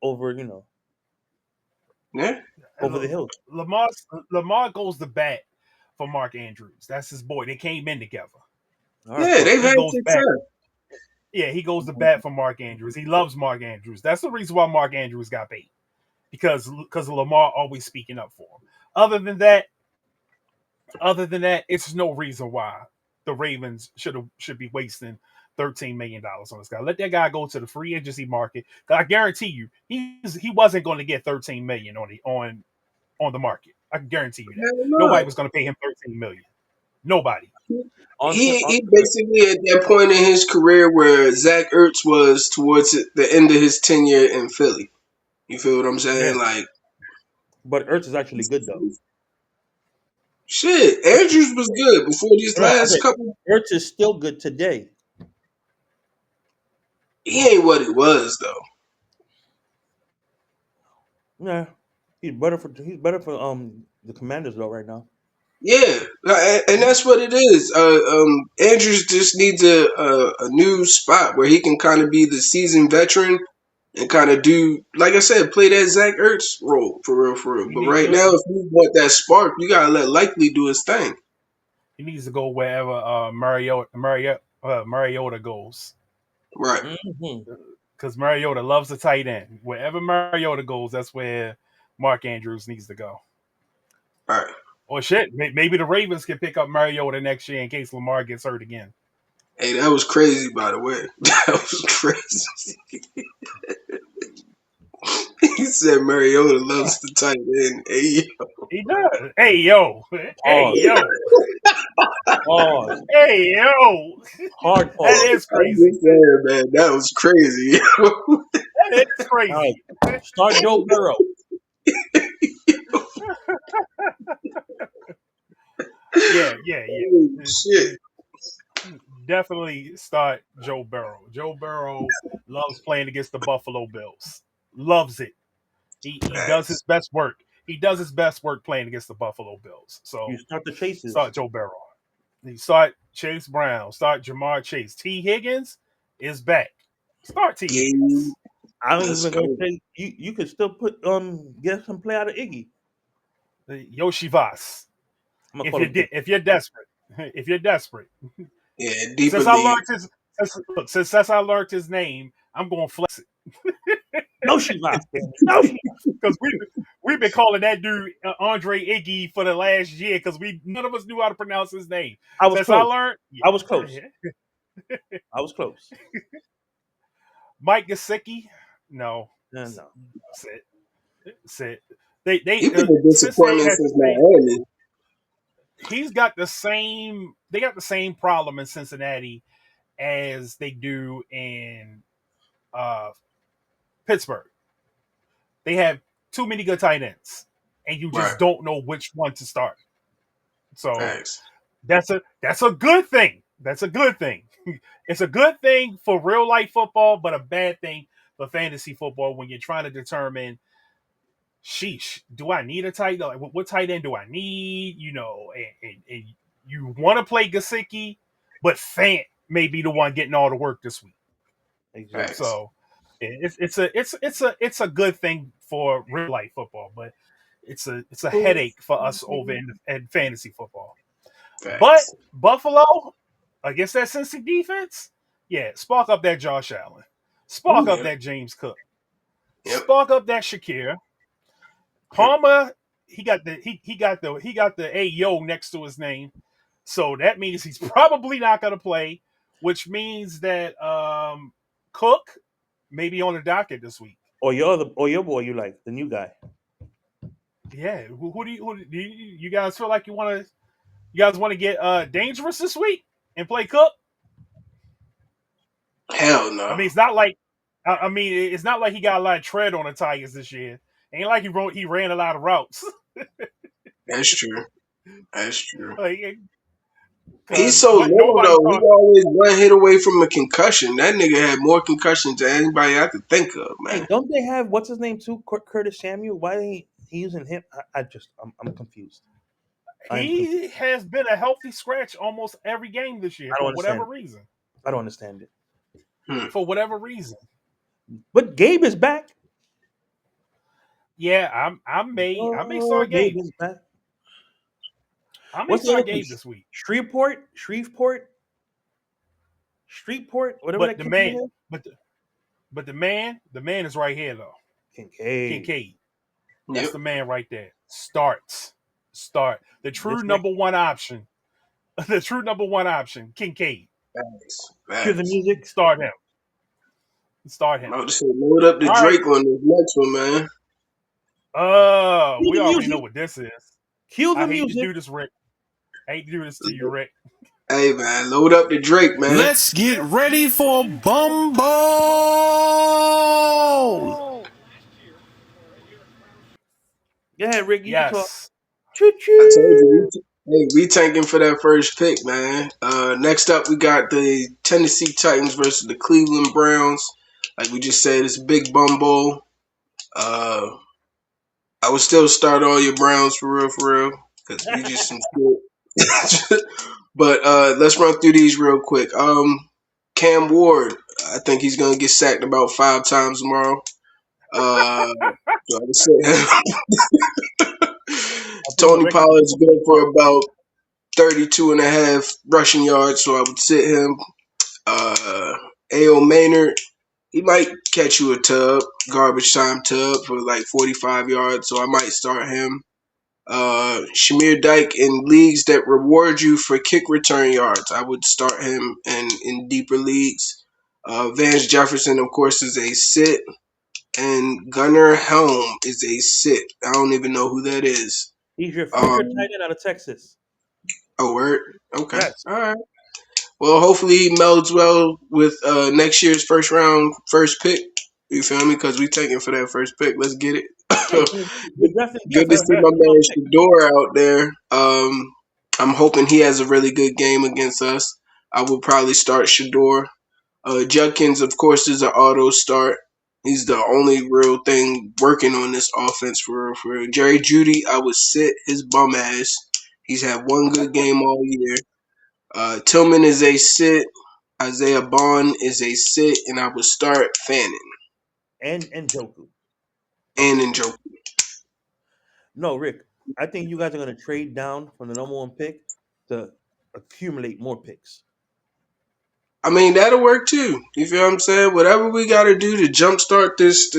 yeah, over the hill. Lamar Lamar goes to bat for Mark Andrews. That's his boy. They came in together. All right, yeah. bro. They've He had goes back. success. Yeah, he goes to bat for Mark Andrews. He loves Mark Andrews. That's the reason why Mark Andrews got paid because Lamar always speaking up for him. Other than that, it's no reason why the Ravens should be wasting $13 million on this guy. Let that guy go to the free agency market. I guarantee you, he wasn't going to get 13 million on the market. I can guarantee you that. Hell Nobody no. was going to pay him 13 million. Nobody. On to He basically at that point in his career where Zach Ertz was towards the end of his tenure in Philly. You feel what I'm Yeah. saying? Like but Ertz is actually good though. shit, Andrews was good before these No, last okay. couple. Ertz is still good today. He ain't what he was though. Yeah, he's better for the Commanders though right now. Yeah, and that's what it is. Andrews just needs a new spot where he can kind of be the seasoned veteran and kind of do, like I said, play that Zach Ertz role for real, for real. He But need right now, if you want that spark, you gotta let Likely do his thing. he needs to go wherever Mariota goes. Right, Hmm. Because Mariota loves the tight end. Wherever Mariota goes, that's where Mark Andrews needs to go. right. Or shit, maybe the Ravens can pick up Mariota next year in case Lamar gets hurt again. Hey, that was crazy, by the way. That was crazy. He said Mariota loves the tight end. Hey, He does. Hey yo, hey Pause. yo, Pause. hey yo. Hard That pause. is I'm crazy. just saying, man, that was crazy. That is All right. crazy. Start Joe Burrow. Yeah, yeah, Holy yeah. shit. definitely start Joe Burrow. Joe Burrow loves playing against the Buffalo Bills. Loves it. He does his Facts. best work. He does his best work playing against the Buffalo Bills. You So start the chases. start Joe Burrow. You start Chase Brown. Start Jamar Chase. T. Higgins is back. Start T. Yeah, Higgins. I'm let's even gonna go. say you could still put get some play out of Iggy. Yoshi Voss. I'm gonna call him Iggy. If you're desperate, if you're desperate, Yeah, deeper since I league. learned his since I learned his name, I'm going to flex it Yoshi Voss, damn it. Yoshi. because we've been calling that dude Andre Iggy for the last year because we none of us knew how to pronounce his name. I was Since I close. learned, I was close. yeah. I was close. Mike Gesicki, no, No. sit, sit. They He been a Cincinnati disappointment has since the same. Miami. He's got the same. They got the same problem in Cincinnati as they do in uh, Pittsburgh. They have too many good tight ends, and you Right. just don't know which one to start. So Facts. that's a good thing. That's a good thing. It's a good thing for real life football, but a bad thing for fantasy football when you're trying to determine, sheesh, do I need a tight end? Like, what tight end do I need? You know, and you want to play Gasicki, but Fant may be the one getting all the work this week. Exactly. Facts. So it's a good thing for real life football, but it's a headache for us over in fantasy football. But Facts. Buffalo against that Cincy defense, yeah, spark up that Josh Allen, spark up Yep. that James Cook, Yep. spark up that Shakir Yep. Palmer. He got the Ayo next to his name, so that means he's probably not going to play, which means that Cook may be on the docket this week. Or your boy you like, the new guy. Yeah, who do you guys feel like you guys want to get dangerous this week and play Cook? Hell I no. mean, it's not like it's not like he got a lot of tread on the tires this year. Ain't like he ran a lot of routes. That's true. That's true. Like, He's because so what little nobody though. He thought always one hit away from a concussion. That nigga had more concussions than anybody I could think of, Hey, man. don't they have what's his name too? Curtis Samuel. Why ain't he using him? I'm confused. I'm confused. he has been a healthy scratch almost every game this year I don't for whatever understand. reason. I don't understand it. Hmm. For whatever reason. But Gabe is back. Yeah, I may Oh, start Gabe Gabe. is back. I may What's the other start one? Gabe this week. Shreveport, whatever But that the kid man, is. but the man is right here though. Kincaid. Kincaid. That's Yep. the man right there. Start. The true This next number one option. The true number one option, Kincaid. Facts. cue the Facts. music. Start him. Start I'm him. about to say load up the All right. Drake on this next one, man. Cue We the already know music. what this is. Cue I the hate to music. do this, Rick. I hate to do this to you, Rick. Hey man, load up the Drake, man. Let's get ready for Bumble. Go ahead, Rick. You can talk. Yes. Choo I told you, choo. we tanking for that first pick, man. Next up, we got the Tennessee Titans versus the Cleveland Browns. Like we just said, it's a big bumble. Uh, I would still start all your Browns for real, because we just some shit. But let's run through these real quick. Cam Ward, I think he's gonna get sacked about 5 times tomorrow. So I would say People Tony Rick is Pollard's good for tomorrow. about 32 and a half rushing yards, so I would sit him. A.O. Maynard, he might catch you a garbage time tub for like 45 yards, so I might start him. Shamir Dyke in leagues that reward you for kick return yards, I would start him in deeper leagues. Vance Jefferson, of course, is a sit, and Gunnar Helm is a sit. I don't even know who that is. He's your future Um, tight end out of Texas. oh, word? Okay. Yes. All right. Well, hopefully he melds well with next year's first round, first pick. You feel me? Because we taking for that first pick. Let's get it. Yeah, you're drafting Good to defense. see my man Shador out there. I'm hoping he has a really good game against us. I would probably start Shador. Judkins, of course, is an auto start. He's the only real thing working on this offense for real. For real. Jerry Judy, I would sit his bum ass. He's had one good game all year. Tillman is a sit. Isaiah Bond is a sit, and I would start Fanning and Joku. and Njoku. No, Rick. I think you guys are gonna trade down from the number one pick to accumulate more picks. I mean, that'll work too. You feel what I'm saying? Whatever we got to do to jumpstart this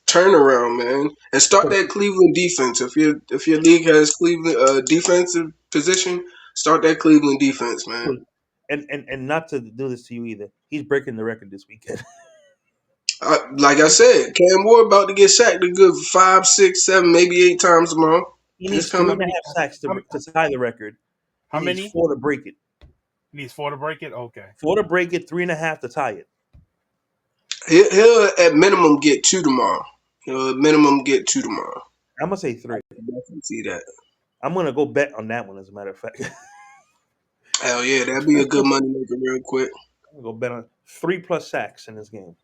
turnaround, man, and start that Cleveland defense. If your league has Cleveland defensive position, start that Cleveland defense, man. And not to do this to you either. He's breaking the record this weekend. Like I said, Cam Ward about to get sacked a good 5, 6, 7, maybe 8 times tomorrow. He It's needs three How and a coming. many? half sacks How, to tie the record. He how needs many? four to break it. Needs four to break it. Okay. Four to break it, three and a half to tie it. He'll at minimum get 2 tomorrow. He'll at minimum get 2 tomorrow. I'm gonna say three. I can definitely see that. I'm gonna go bet on that one. As a matter of fact, Hell yeah, that'd be a good money maker real quick. I'm gonna go bet on 3+ sacks in this game.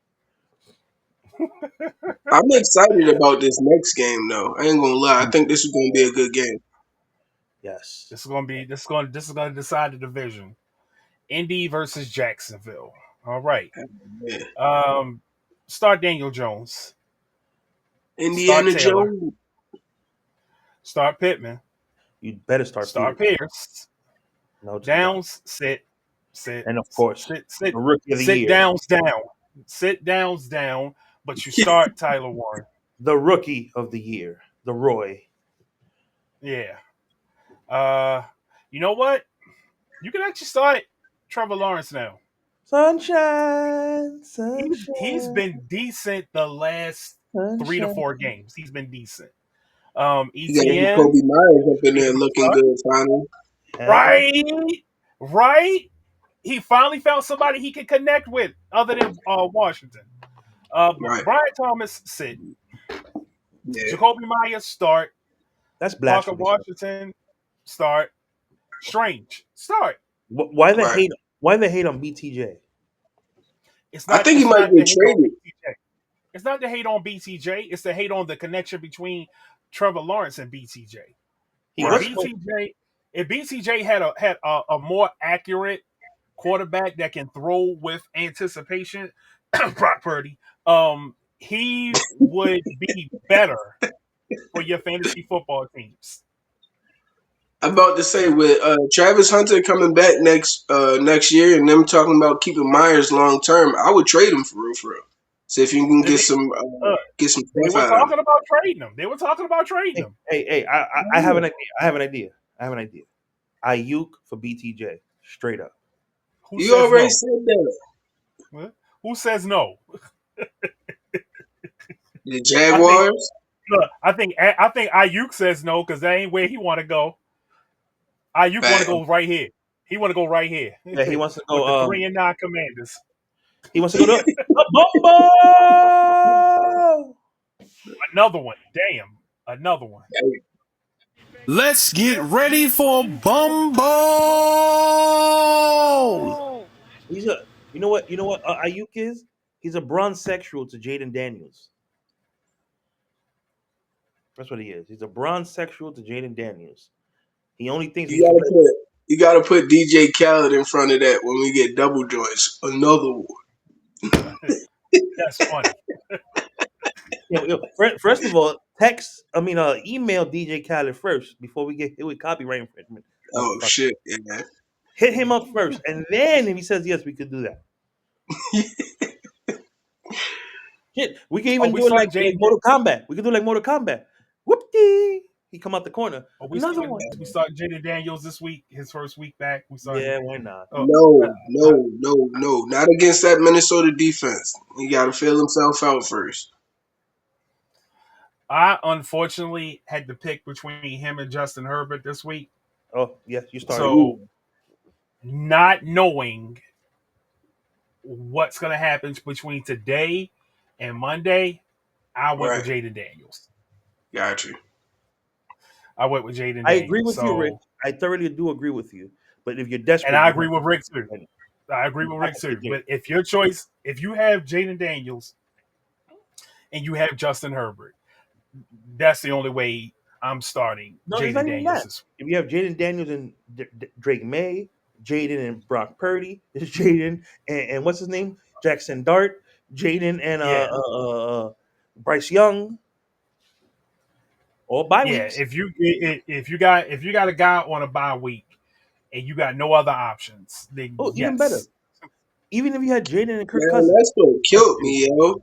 I'm excited about this next game though. I ain't gonna lie. I think this is gonna be a good game. Yes. This is gonna decide the division. Indy versus Jacksonville. All right. Yeah. Start Daniel Jones. Start Indiana Taylor. Jones. Start Pittman. You better start Start Peters. Pierce. No, it's not. Downs. Sit. And of course, Sit. the rookie of the Sit year. downs down. Sit downs down. But you start Tyler Warren. The rookie of the year. The Roy. Yeah. You know what? You can actually start Trevor Lawrence now. Sunshine. He's been decent the last 3 to 4 games. He's been decent. You got ETN, Kobe Myers up in he's there gonna looking start. good finally. Right. He finally found somebody he can connect with other than Washington. Right. Brian Thomas sit. Yeah. Jacoby Myers start. That's Parker blasphemy. Washington start. Strange start. Why the Right. hate? Why the hate on BTJ? It's I not. think he It's might not get the hate on traded. BTJ. It's not the hate on BTJ. It's the hate on the connection between Trevor Lawrence and BTJ. He If was BTJ, if BTJ had a more accurate quarterback that can throw with anticipation, Brock Purdy, he would be better for your fantasy football teams. I'm about to say with Travis Hunter coming back next year and them talking about keeping Myers long term, I would trade him for real, for real. See if you can They, get some they stuff were out of him. talking about trading him. They were talking about trading him. Hey! I have an idea. I have an idea. Ayuk for BTJ, straight up. Who You says already no? said that. Huh? Who says no? The I think. Jaguars. Look, I think Ayuk says no because that ain't where he want to go. Ayuk want to Bad. go right here. He want to go right here Yeah, he wants to with the go. 3-9 Commanders. He wants to go to Bumbo. Another one. Damn. Another one. Let's get ready for Bumble. He's a. You know what? Ayuk is. He's a bronze sexual to Jaden Daniels. That's what he is. He's a bronze sexual to Jaden Daniels. He only thinks he can play. You gotta put DJ Khaled in front of that when we get double joints. Another one. That's funny. First of all, email DJ Khaled first before we get hit with copyright infringement. Oh Motherfucker. shit, yeah. Hit him up first, and then if he says yes, we could do that. Shit, we can even we do it saw like Jaden. Mortal Kombat. We could do like Mortal Kombat. Whoop-dee! He come out the corner. We Another one. saw Jaden Daniels this week. His first week back. We saw. Yeah, why not? No, not against that Minnesota defense. He got to feel himself out first. I unfortunately had to pick between him and Justin Herbert this week. Oh, yes, you started. So, not knowing what's going to happen between today and Monday, I went with Jaden Daniels. Got you. I went with Jaden Daniels. I agree with you, Rick. I thoroughly do agree with you. But if you're desperate, and I agree with Rick too. I agree with I Rick can say too. Jake. But if your choice, if you have Jaden Daniels and you have Justin Herbert, that's the only way I'm starting No, it's Jaden not even Daniels that. this week. If you have Jaden Daniels and Drake May, Jaden and Brock Purdy, there's Jaden and what's his name? Jackson Dart, Jaden and Yeah, Bryce Young, all bye yeah. weeks. If you got a guy on a bye week and you got no other options, then Oh, even better. yes, Even if you had Jaden and Kirk Man, Cousins, that's what that's killed crazy. me, yo.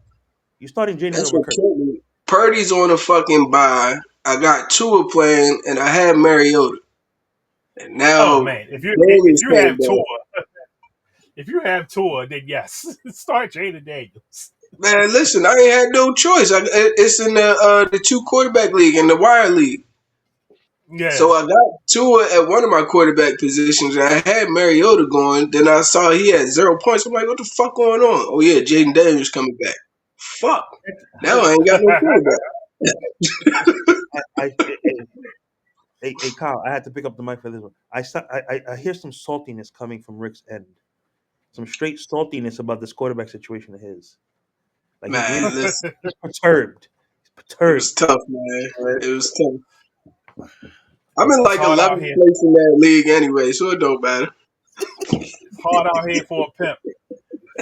You're starting Jaden That's over what Kirk. killed me. Purdy's on a fucking bye. I got Tua playing, and I had Mariota. And oh now man, if Daniels you came have back. Tour, then yes, start Jaden Daniels. Man, listen, I ain't had no choice. It's in the two quarterback league and the wire league. Yeah. So I got Tua at one of my quarterback positions, and I had Mariota going. Then I saw he had 0 points. I'm like, what the fuck going on? Oh yeah, Jaden Daniels coming back. Fuck. Now I ain't got no quarterback. Hey, Kyle, I had to pick up the mic for this one. I hear some saltiness coming from Rick's end. Some straight saltiness about this quarterback situation of his. Like Man, listen, he's perturbed. He's it was perturbed. tough, man. Alright. It was tough. I'm Like, in It's like hard out 11th here. place in that league anyway, so it don't matter. It's hard out here for a pimp.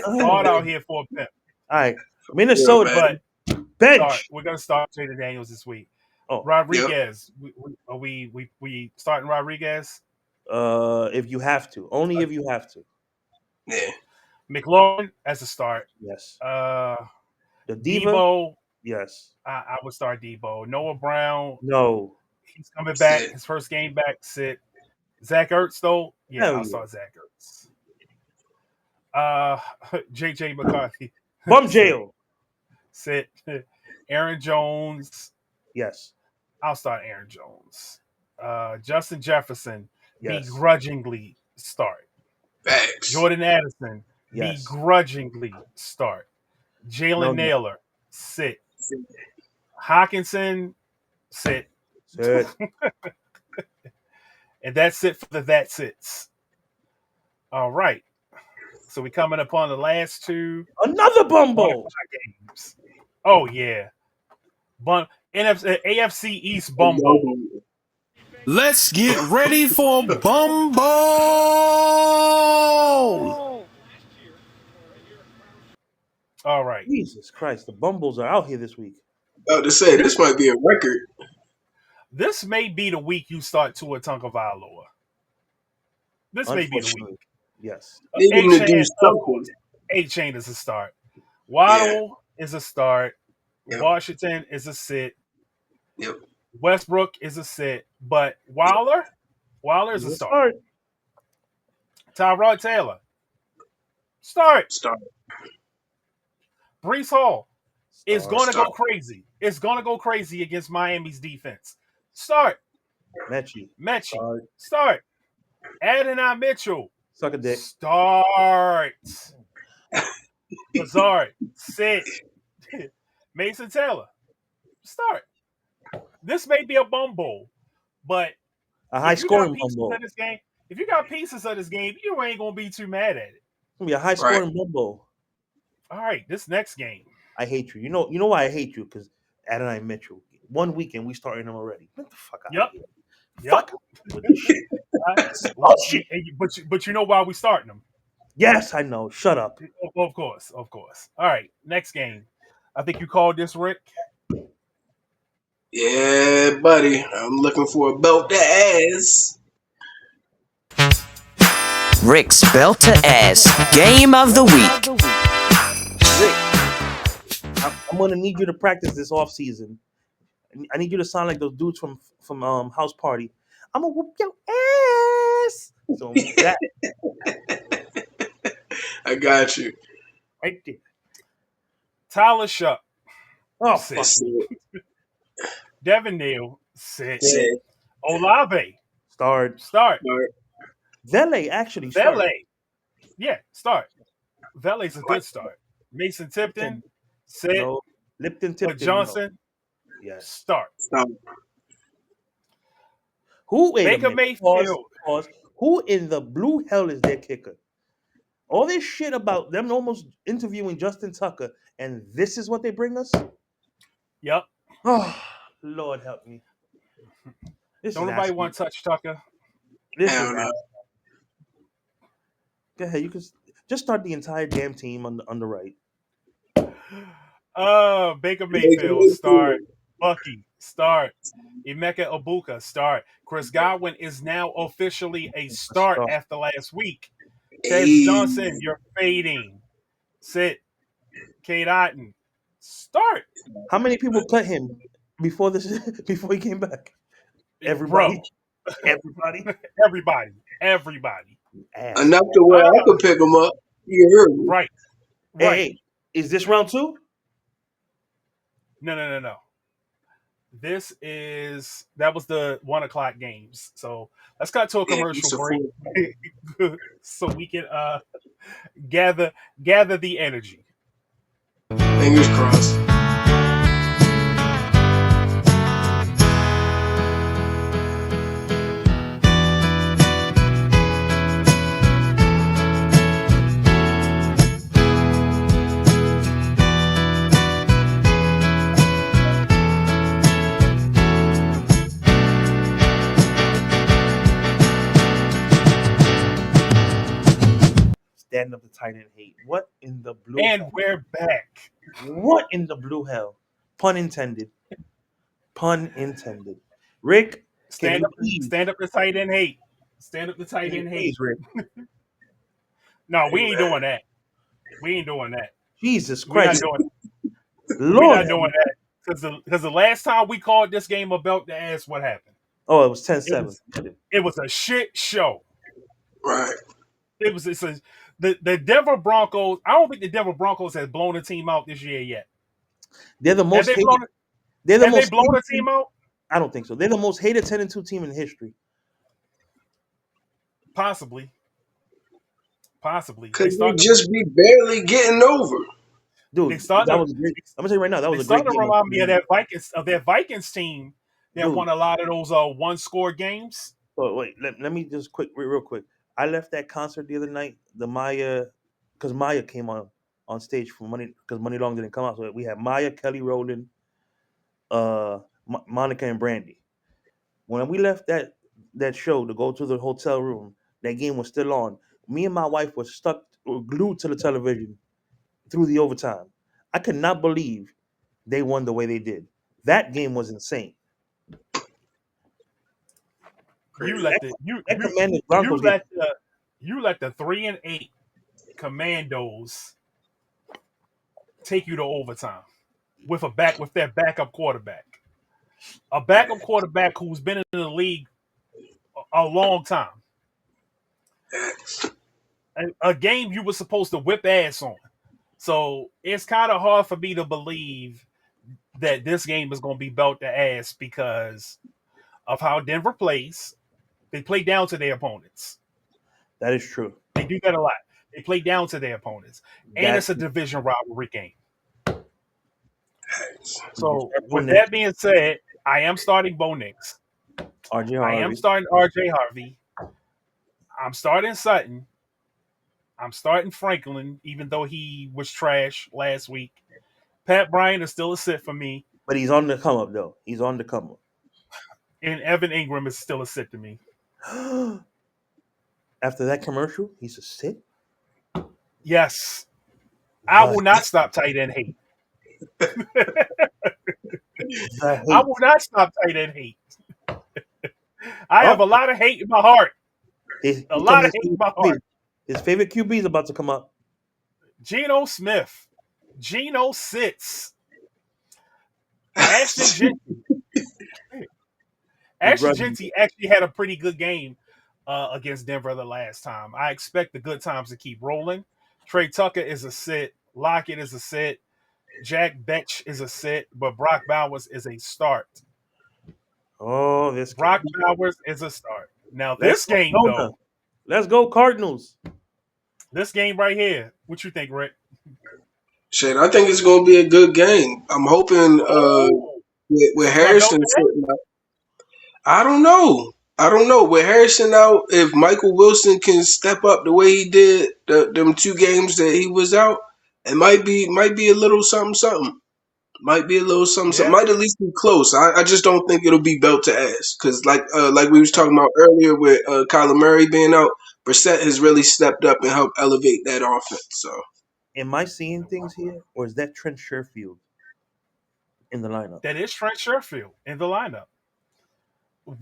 Hard out here for a pimp. all right, Yeah, Minnesota man. But bench. we're gonna start Jaden Daniels this week. Oh, Yep. Rodriguez. Are we starting Rodriguez? if you have to, only if you have to. Yeah. McLaurin as a start. Yes. Uh, The diva. Debo. Yes. I would start Debo. Noah Brown. No. He's coming back. Sit. His first game back. Sit. Zach Ertz though. Yeah, Hell I'll yeah. start Zach Ertz. Uh, JJ McCarthy. Bum sit. jail. Sit. Aaron Jones. Yes. I'll start Aaron Jones. Justin Jefferson, Yes. begrudgingly start. Facts. Jordan Addison, Yes. begrudgingly start. No. Jalen No. Naylor, sit. Hawkinson, sit. Sit. And that's it for the that sits. All right. So we coming upon the last two Another bonafide bumble. games. Oh yeah. AFC East Bumbo. Let's get ready for Bumble. All right. Jesus Christ, the bumbles are out here this week. About to say This this might be a record. this may be the week you start Tua Tagovailoa. This may be the week. Unfortunately, yes. Need A him to do Chain, of something. course. A Chain is a start. Yeah. Waddle is a start. Yep. Washington is a sit. Yep. Westbrook is a sit. But Yep. Wilder is a He's a start. start. Tyrod Taylor, start. Start. Brees Hall is Start. going to go Start. crazy. It's going to go crazy against Miami's defense. Start. Mechie. Mechie, Start. start. Adonai Mitchell, Suck a dick. start. Lazard, sit. Mason Taylor, start. This may be a bumble, but A high if you got scoring pieces bumble. of this game, you ain't gonna be too mad at it. It's gonna be a high scoring bumble. All right, this next game. I hate you. You know why I hate you? Because Adonai Mitchell. 1 weekend we starting him already. Get the fuck out Yep. of here. Yep. Fuck out with this shit. Well, Oh shit. but you know why we starting them? Yes, I know. Shut up. Of course. All right, next game. I think you called this, Rick. Yeah, buddy. I'm looking for a belt to ass. Rick's Belt to Ass Game of the Week. Rick, I'm gonna need you to practice this off season. I need you to sound like those dudes from House Party. I'm gonna whoop your ass. So that I got you. right there. Tyler Shuck, Oh sit. fuck. That's it. Devin Neal, sit. That's it. Olave, Start. start. Start. Vele actually start. Vele, yeah, start. Vele's a good start. Mason Tipton, sit. No. Lipton But Tipton. Johnson, No. Yes. start. Start. Who? Wait a Baker minute. Mayfield, Pause. Who in the blue hell is their kicker? All this shit about them almost interviewing Justin Tucker, and this is what they bring us. Yep. Oh, Lord help me. This Don't is nobody asking. want to touch Tucker. This is Hell asking. no. Go ahead. You can just start the entire damn team on the right. Baker Baker Mayfield start. Mayfield. Bucky start. Emeka Ibuka start. Chris Godwin is now officially a Let's start start. after last week. Tez Hey. Johnson, you're fading. Sit. Kate Otten, start. How many people cut him before this? Before he came back? Everybody. Bro, Everybody. everybody. Ass. Enough to where I could pick him up. You heard me. Right, Hey, right. hey, is this round 2? No. That was the 1:00 games. So let's cut to a Yeah, commercial it's a break fool. so we can gather the energy. Fingers crossed. Stand up the tight end hate. What in the blue And hell? we're back. What in the blue hell? Pun intended. Pun intended. Rick, can Stand you up, please? stand up the tight end hate. Stand up the tight Can you end hate. please, Rick? No, we Hey, ain't man. doing that. We ain't doing that. Jesus We're not Christ. doing. We're Lord not have doing mercy. that because the last time we called this game a belt to ass, what happened? Oh, it was It 10-7. was it was a shit show. Right. It's a, the Denver Broncos. I don't think the Denver Broncos has blown a team out this year yet. They're the Have most they hated. blown? They're the Have they most blown hated a team out? I don't think so. They're the most hated 10-2 team in history. Possibly. They Because we started. just be barely getting over. They Dude, started. that was a great. I'm gonna tell you right now, that They was a great started to game. remind me of that Vikings team that Dude, won a lot of those one score games. oh, wait, let me just real quick. I left that concert the other night, the Maya, because Maya came on stage for Money, because Money Long didn't come out. So we had Maya, Kelly Rowland, Monica, and Brandy. When we left that show to go to the hotel room, that game was still on. Me and my wife were glued to the television through the overtime. I could not believe they won the way they did. That game was insane. You Crazy. let That, the you that you Commanders you Broncos game. let the you let the 3-8 Commandos take you to overtime with their backup quarterback, a backup quarterback who's been in the league a long time, a game you were supposed to whip ass on. So it's kind of hard for me to believe that this game is going to be belt to ass because of how Denver plays. They play down to their opponents. That is true. They do that a lot. They play down to their opponents, and That it's a division rivalry game. you So, start with on that next being said, I am starting Bo Nix. RJ I am Harvey. starting RJ Harvey. I'm starting Sutton. I'm starting Franklin, even though he was trash last week. Pat Bryant is still a sit for me, But he's on the come up though. He's on the come and Evan Ingram is still a sit to me. up. After that commercial, he's a sit. Yes, I The will not stop tight end hate. the I hate. will not stop tight end hate. I Oh, have a lot of hate in my heart. A here lot comes of his hate in favorite my QB. heart. His favorite QB is about to come up. Geno Smith. Geno sits. Ashton Genty. Ashton Begrudgingly. Genty actually had a pretty good game against Denver the last time. I expect the good times to keep rolling. Trey Tucker is a sit. Lockett is a sit. Jack Betch is a sit. But Brock Bowers is a start. Oh, this game. Brock Bowers is a start. Now, Let's this go, game, Jonah. though, Let's go, Cardinals. this game right here, what you think, Rick? Shit, I think it's gonna be a good game. I'm hoping Oh, with since my belt Harrison to ass? sitting out. I don't know. I don't know. With Harrison out, if Michael Wilson can step up the way he did them 2 games that he was out, it might be a little something something. Might be a little something something. Yeah. Might at least be close. I just don't think it'll be belt to ass because like we was talking about earlier with Kyler Murray being out, Brissett has really stepped up and helped elevate that offense. So Am I seeing things here, or is that Trent Sherfield in the lineup? That is Trent Sherfield in the lineup.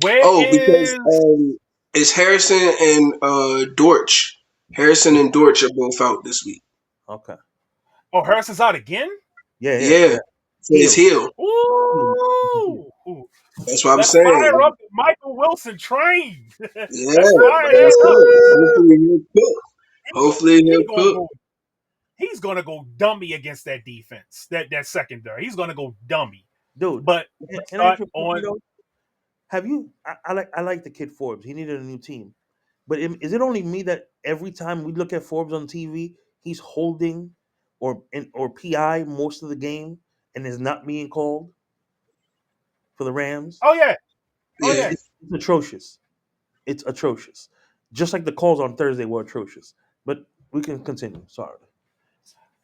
Where because is it's Harrison and Dortch. Harrison and Dortch are both out this week. Okay. Harrison's out again? Yeah, yeah, Yeah, yeah. so it's heel. Ooh. Ooh. That's what I'm Let's fire saying. up the Michael Wilson train. Let's Yeah, fire him that's up. it. Hopefully he'll cook. He go, Hopefully he he'll gonna cook. go he's gonna go dummy against that defense, that secondary. He's gonna go dummy. Dude, But let's can I start interrupt you on. though? Have you? I like the kid Forbes. He needed a new team, but is it only me that every time we look at Forbes on TV, he's holding or PI most of the game and is not being called for the Rams? Oh yeah, oh Yeah, yeah. It's atrocious. It's atrocious. Just like the calls on Thursday were atrocious. But we can continue. Sorry.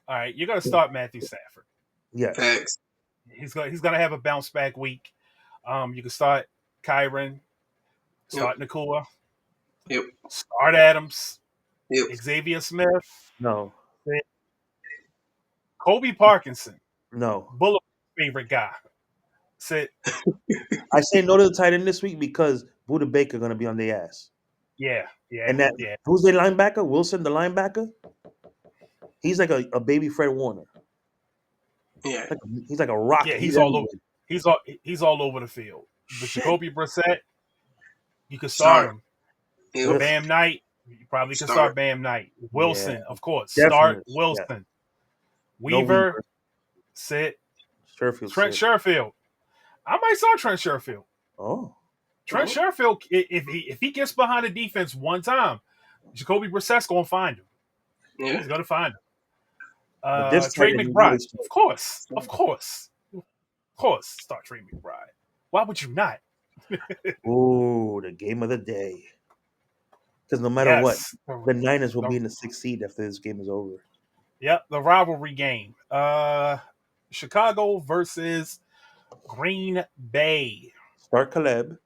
All right, you're gonna start Matthew Stafford. Yes. facts. He's gonna have a bounce back week. You can start Kyron, Yep, start Nakua, yep, start Adams, yep. Xavier Smith, No. Kobe Parkinson, No. Bullet's favorite guy. Sit. I say no to the tight end this week because Buda Baker gonna be on their ass. Yeah, yeah, And that yeah, who's their linebacker? Wilson, the linebacker. He's like a baby Fred Warner. Yeah, He's like a yeah. rocket. He's He's all over. everywhere. He's all over the field. But Shit. Jacoby Brissett, you can start start. him. Yep, Ugh. Bam Knight, you probably can start. start Bam Knight. Yeah, Wilson, of course, start definitely. Yeah. Wilson. No Weaver, Weaver. sit. Sherfield Trent said. Sherfield. I might start Trent Sherfield. Oh. Trent Sherfield, if he gets behind the defense one time, Jacoby Brissett's gonna find him. Yeah, He's gonna find him. But this tight Trey end you McBride, really start. of course, start Trey McBride. Why would you not? Ooh, the game of the day. Because no matter what, Yes. the Niners will The- be in the 6th seed after this game is over. Yep, the rivalry game. Chicago versus Green Bay. Start Caleb. Start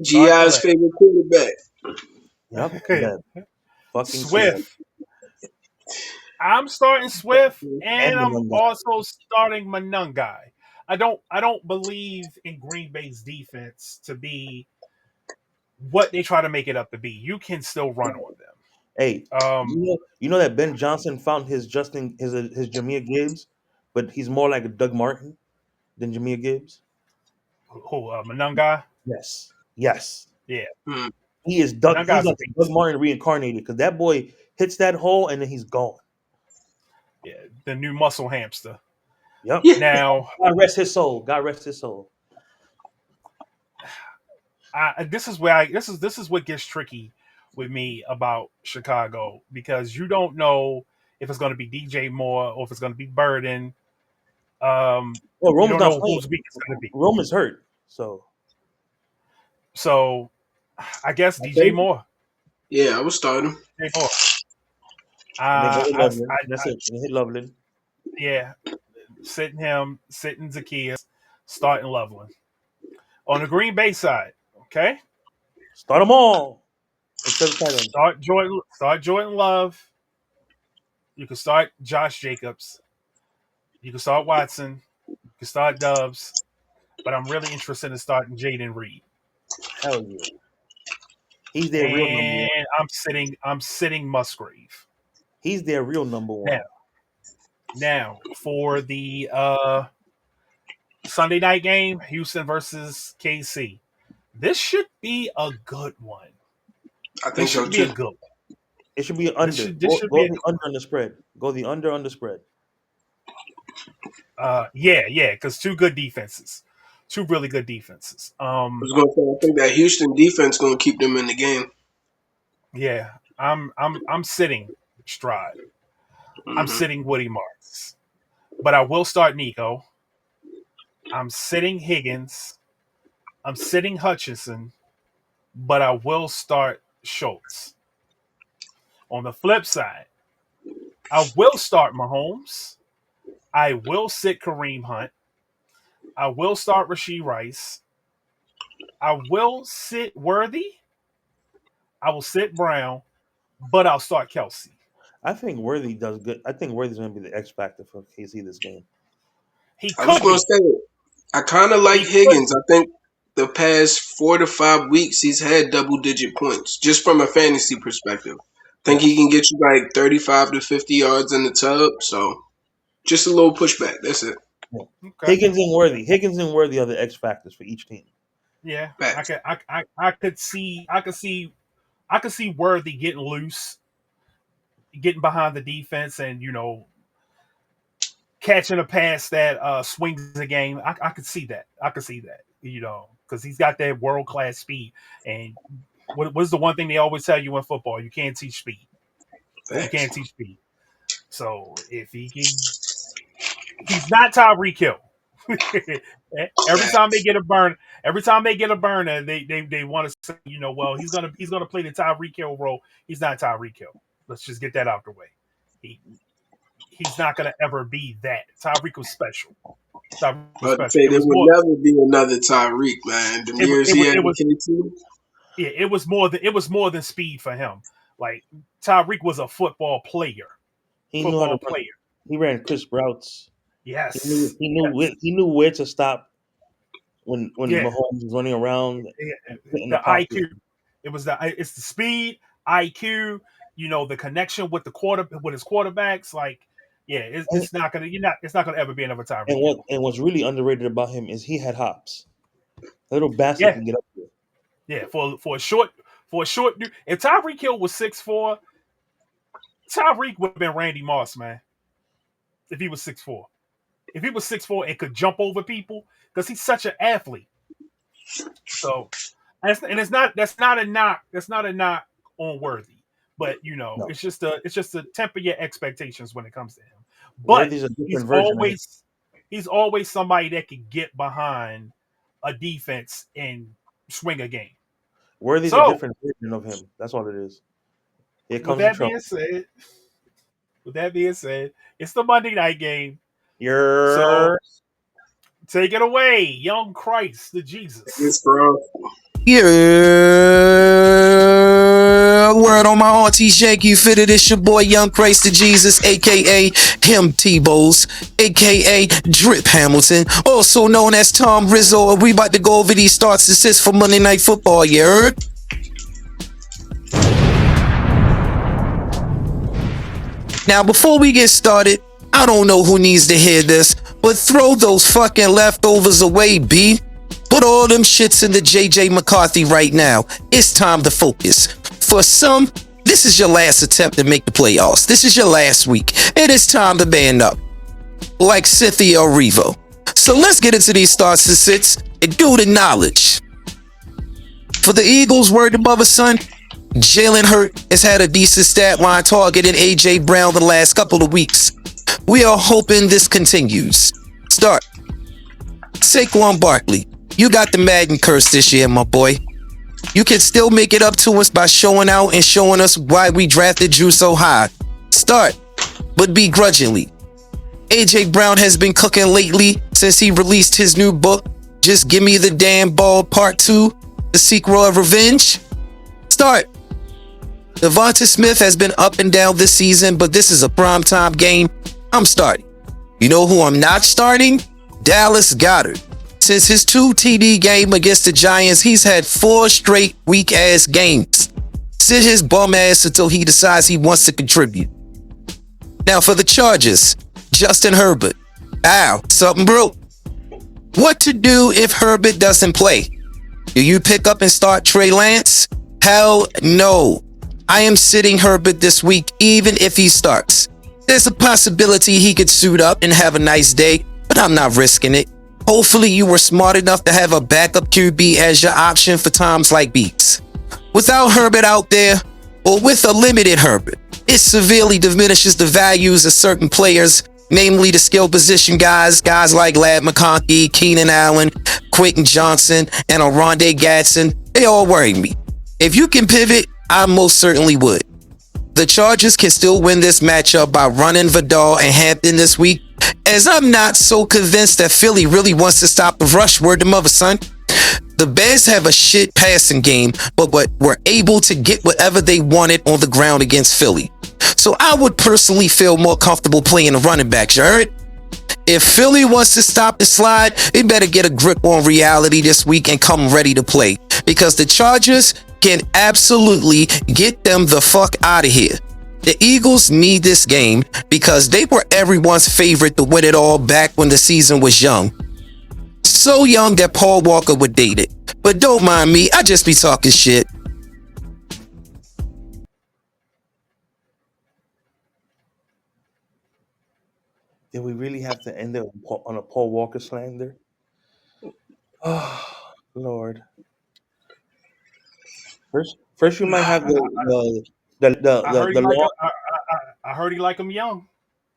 GI's Caleb. favorite quarterback. Yep, Caleb. Fucking Caleb. Swift. I'm starting Swift, and And the I'm number. also starting Monungai. I don't believe in Green Bay's defense to be what they try to make it up to be. You can still run on them. Hey, Um, you know that Ben Johnson found his Jameer Gibbs, but he's more like a Doug Martin than Jameer Gibbs. who Monungai? Yes. Yes. Yeah, Hmm. He is Doug. He's Monungai's a like Doug beast. Martin reincarnated because that boy hits that hole and then he's gone. Yeah, the new muscle hamster. Yep. Yeah, Now, God rest his soul. God rest his soul. this is what gets tricky with me about Chicago because you don't know if it's going to be DJ Moore or if it's going to be Burden. Well, You Roman's don't not know playing. whose week it's going to be. Roman's hurt, so So, I guess DJ think- Moore. yeah. I would start him. DJ Moore. and then go hit I, Loveland. I, That's I, it. And hit Loveland. yeah, sitting Zacchaeus, starting Loveland on the Green Bay side. Okay, Start them all. Instead of tight end. Start Jordan Love. You can start Josh Jacobs. You can start Watson. You can start Dubs. But I'm really interested in starting Jaden Reed. Hell yeah. He's their real number one. And I'm sitting Musgrave. He's their real number one. Now for the Sunday night game, Houston versus KC. This should be a good one. I think This so should be a too. good one. It should be an under. This should Go be a the under on the spread. Go the under on the spread. yeah, because two good defenses. Two really good defenses. I was gonna say I think that Houston defense gonna keep them in the game. Yeah, I'm sitting Stride. I'm Mhm. sitting Woody Marks. But I will start Nico. I'm sitting Higgins. I'm sitting Hutchinson. but I will start Schultz. On the flip side, I will start Mahomes. I will sit Kareem Hunt. I will start Rasheed Rice. I will sit Worthy. I will sit Brown, but I'll start Kelsey. I think Worthy does good. I think Worthy's going to be the X factor for KC this game. He I was could gonna be. say I kind of like He could Higgins. be. I think the past 4 to 5 weeks he's had double-digit points, just from a fantasy perspective. I think he Yes. can get you like 35 to 50 yards in the tub. So just a little pushback. That's it. Yeah. Okay. Higgins and Worthy are the X factors for each team. Yeah. I Facts. could. I could see. I could see. I could see Worthy getting loose, getting behind the defense, and catching a pass that swings the game. I could see that. I could see that. Because he's got that world class speed. And what's the one thing they always tell you in football? You can't teach speed. You Facts. can't teach speed. So if he can, he's not Tyreek Hill. Facts. Every time they get a burner, they want to say, well, he's gonna play the Tyreek Hill role. He's not Tyreek Hill. Let's just get that out the way. He he's not gonna ever be that. Tyreek was special. Tyreek was But to special. say It there was will more. never be another Tyreek, man. The It, years it, he was had it in was KC. yeah, it was more than speed for him. Like Tyreek was a football player. He knew how to Football run. player. He ran crisp routes. He knew Yes. he knew Yes. where, he knew where to stop when Yeah. Mahomes was running around, in the The pocket. IQ. It's the speed, IQ, the connection with with his quarterbacks. Like, yeah, And, it's not gonna ever be another and Tyreek what Hill. and what's really underrated about him is he had hops. Little bastard Yeah, can get up there. yeah. For a short dude, if Tyreek Hill was 6'4", Tyreek would have been Randy Moss, man. If he was 6'4", if he was 6'4" and could jump over people, because he's such an athlete. So, it's not that's not a knock on Worthy, but No, it's just to temper your expectations when it comes to him. But Worthy's a he's different version of him. always he's always somebody that can get behind a defense and swing a game. Worthy's a So different version of him. That's all it is. Here with comes the that being trouble. said, with that being said, it's the Monday night game. So You're take it away, young Christ, the Jesus. It's bro. Yeah, word on my auntie Shank, you fitted. It's your boy Young Christ the Jesus, aka Him Tebows, aka Drip Hamilton, also known as Tom Rizzo. And we about to go over these starts and sits for Monday Night Football. You heard? Now, before we get started, I don't know who needs to hear this, but throw those fucking leftovers away, B. Put all them shits into JJ McCarthy right now. It's time to focus. For some, this is your last attempt to make the playoffs. This is your last week. It is time to band up. Like Cynthia Erivo. So let's get into these starts and sits and do the knowledge. For the Eagles, word above a son, Jalen Hurt has had a decent stat line targeting A.J. Brown the last couple of weeks. We are hoping this continues. Start. Saquon Barkley. You got the Madden curse this year, my boy. You can still make it up to us by showing out and showing us why we drafted you so high. Start, but begrudgingly. A.J. Brown has been cooking lately since he released his new book, Just Give Me the Damn Ball Part 2, The Sequel of Revenge. Start. Devonta Smith has been up and down this season, but this is a primetime game. I'm starting. You know who I'm not starting? Dallas Goedert. Since his 2 TD game against the Giants, he's had 4 straight weak-ass games. Sit his bum ass until he decides he wants to contribute. Now for the Chargers, Justin Herbert. Ow, something broke. What to do if Herbert doesn't play? Do you pick up and start Trey Lance? Hell no. I am sitting Herbert this week even if he starts. There's a possibility he could suit up and have a nice day, but I'm not risking it. Hopefully you were smart enough to have a backup QB as your option for times like these. Without Herbert out there, or with a limited Herbert, it severely diminishes the values of certain players, namely the skill position guys like Ladd McConkey, Keenan Allen, Quentin Johnson, and Oronde Gadsden. They all worry me. If you can pivot, I most certainly would. The Chargers can still win this matchup by running Vidal and Hampton this week, as I'm not so convinced that Philly really wants to stop the rush. Word to mother, son. The Bears have a shit passing game, but were able to get whatever they wanted on the ground against Philly. So I would personally feel more comfortable playing the running backs, you heard? If Philly wants to stop the slide, they better get a grip on reality this week and come ready to play, because the Chargers can absolutely get them the fuck out of here. The Eagles need this game because they were everyone's favorite to win it all back when the season was young. So young that Paul Walker would date it. But don't mind me, I just be talking shit. Did we really have to end it on a Paul Walker slander? Oh, Lord. First, you might have I heard he the like law. I heard he like him young.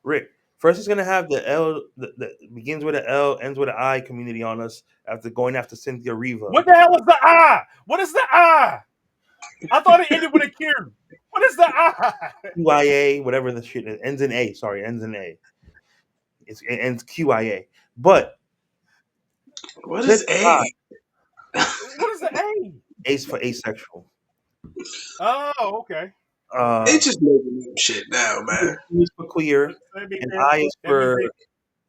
Rick. First, it's gonna have the L that begins with an L, ends with an I community on us after going after Cynthia Riva. What the hell is the I? What is the I? I thought it ended with a Q. What is the I? QIA, whatever the shit is. Ends in A. Sorry, ends in A. It ends QIA. But What is A? What is the A? A's for asexual. Oh, okay. They just making up shit now, man. Q is for queer, That means and they, I is that for means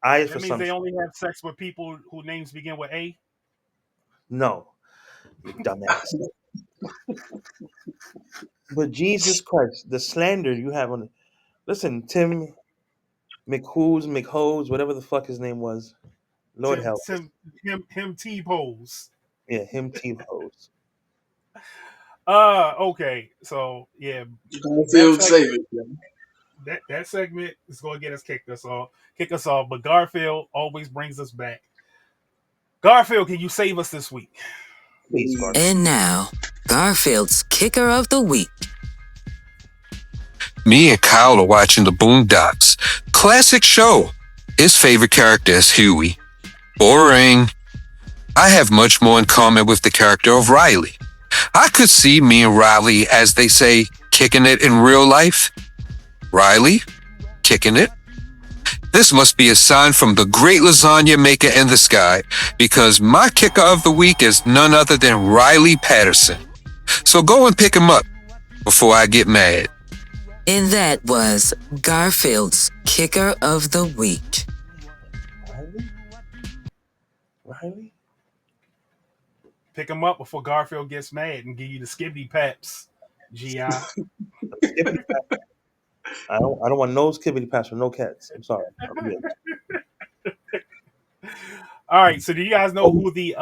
I is they, for that means some. they only have sex with people whose names begin with A. No, you dumbass. But Jesus Christ, the slander you have on. Listen, Tim McHose, whatever the fuck his name was. Lord help. Him T-pose. Yeah, him Team Hose. Okay. So yeah, Garfield favorite, man. that segment is going to get us kick us off. But Garfield always brings us back. Garfield, can you save us this week? Please, Garfield. And now, Garfield's Kicker of the Week. Me and Kyle are watching the Boondocks. Classic show. His favorite character is Huey. Boring. I have much more in common with the character of Riley. I could see me and Riley, as they say, kicking it in real life. Riley, kicking it. This must be a sign from the great lasagna maker in the sky, because my kicker of the week is none other than Riley Patterson. So go and pick him up before I get mad. And that was Garfield's Kicker of the Week. Riley? Pick him up before Garfield gets mad and give you the skibby paps. GI. I don't want no skibbity pass for no cats. I'm sorry. I'm good. All right. So do you guys know who the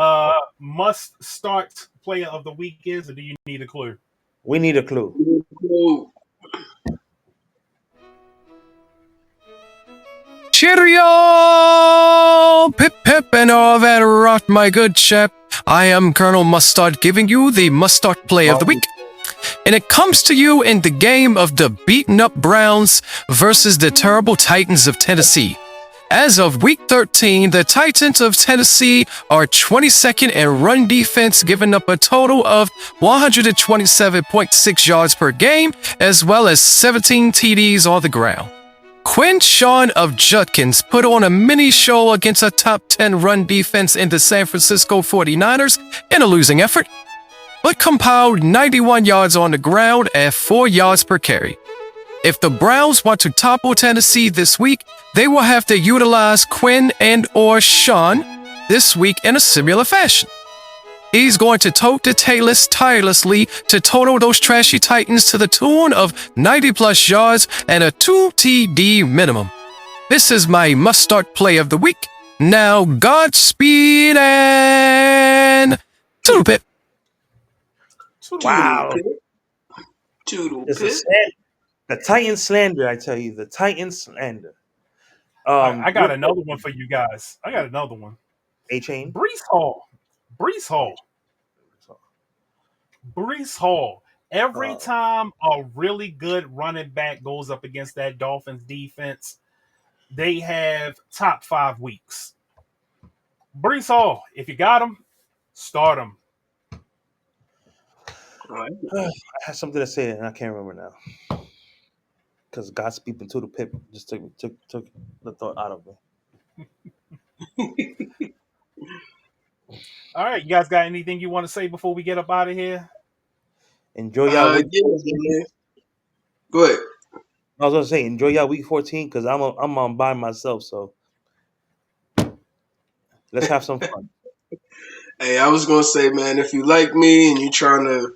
must start player of the week is, or do you need a clue? We need a clue. Cheerio! Pip pip and all that rot, my good chap. I am Colonel Mustard giving you the Mustard Play of the Week. And it comes to you in the game of the beaten up Browns versus the terrible Titans of Tennessee. As of week 13, the Titans of Tennessee are 22nd in run defense, giving up a total of 127.6 yards per game, as well as 17 TDs on the ground. Quinn Sean of Judkins put on a mini show against a top 10 run defense in the San Francisco 49ers in a losing effort, but compiled 91 yards on the ground at 4 yards per carry. If the Browns want to topple Tennessee this week, they will have to utilize Quinn and or Sean this week in a similar fashion. He's going to tote the tailors tirelessly to total those trashy Titans to the tune of 90 plus yards and a 2 TD minimum. This is my must-start play of the week. Now, Godspeed and toodle pip. Wow. Toodle It's pip. the Titan slander, I tell you. The Titan slander. I got another one for you guys. I got another one. A-Chain. Brees Hall. Every time a really good running back goes up against that Dolphins defense, they have top 5 weeks. Brees Hall, if you got him, start him. All right. I had something to say and I can't remember now. Because God speaking to the pip just took the thought out of me. All right, you guys got anything you want to say before we get up out of here? Enjoy y'all week Yeah, 14. man. Go ahead. I was gonna say enjoy y'all week 14 because I'm on by myself, so let's have some fun. Hey, I was gonna say, man, if you like me and you trying to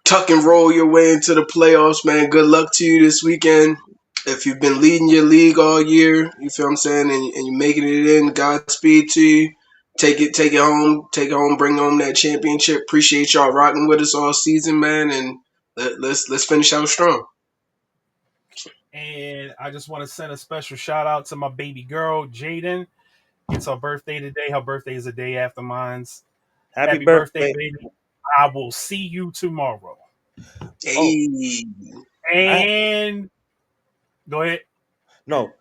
tuck and roll your way into the playoffs, man, good luck to you this weekend. If you've been leading your league all year, you feel what I'm saying, and you're making it in, Godspeed to you. Take it home, bring home that championship. Appreciate y'all rocking with us all season, man, and let's finish out strong. And I just want to send a special shout out to my baby girl, Jaden. It's her birthday today. Her birthday is a day after mine's. Happy Happy birthday, birthday. baby. I will see you tomorrow. Oh, Hey, And go ahead. no,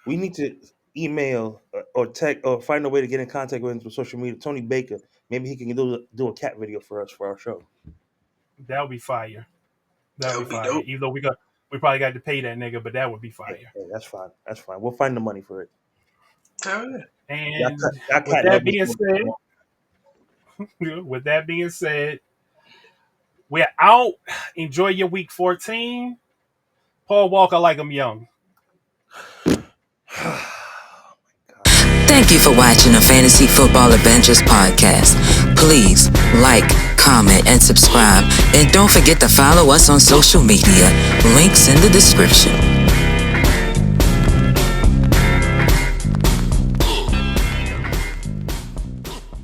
we need to email or text or find a way to get in contact with him through social media. Tony Baker, maybe he can do a cat video for us for our show. That'll be fire. that That'll be would be fire. dope. Even though we probably got to pay that nigga, but that would be Hey, fire. hey, that's fine. That's fine. We'll find the money for it. Hell yeah. And Y'all with cat that love me being so said, we're out. Enjoy your week 14. Paul Walker like I'm young. Thank you for watching the Fantasy Football Adventures podcast. Please like, comment, and subscribe. And don't forget to follow us on social media. Links in the description.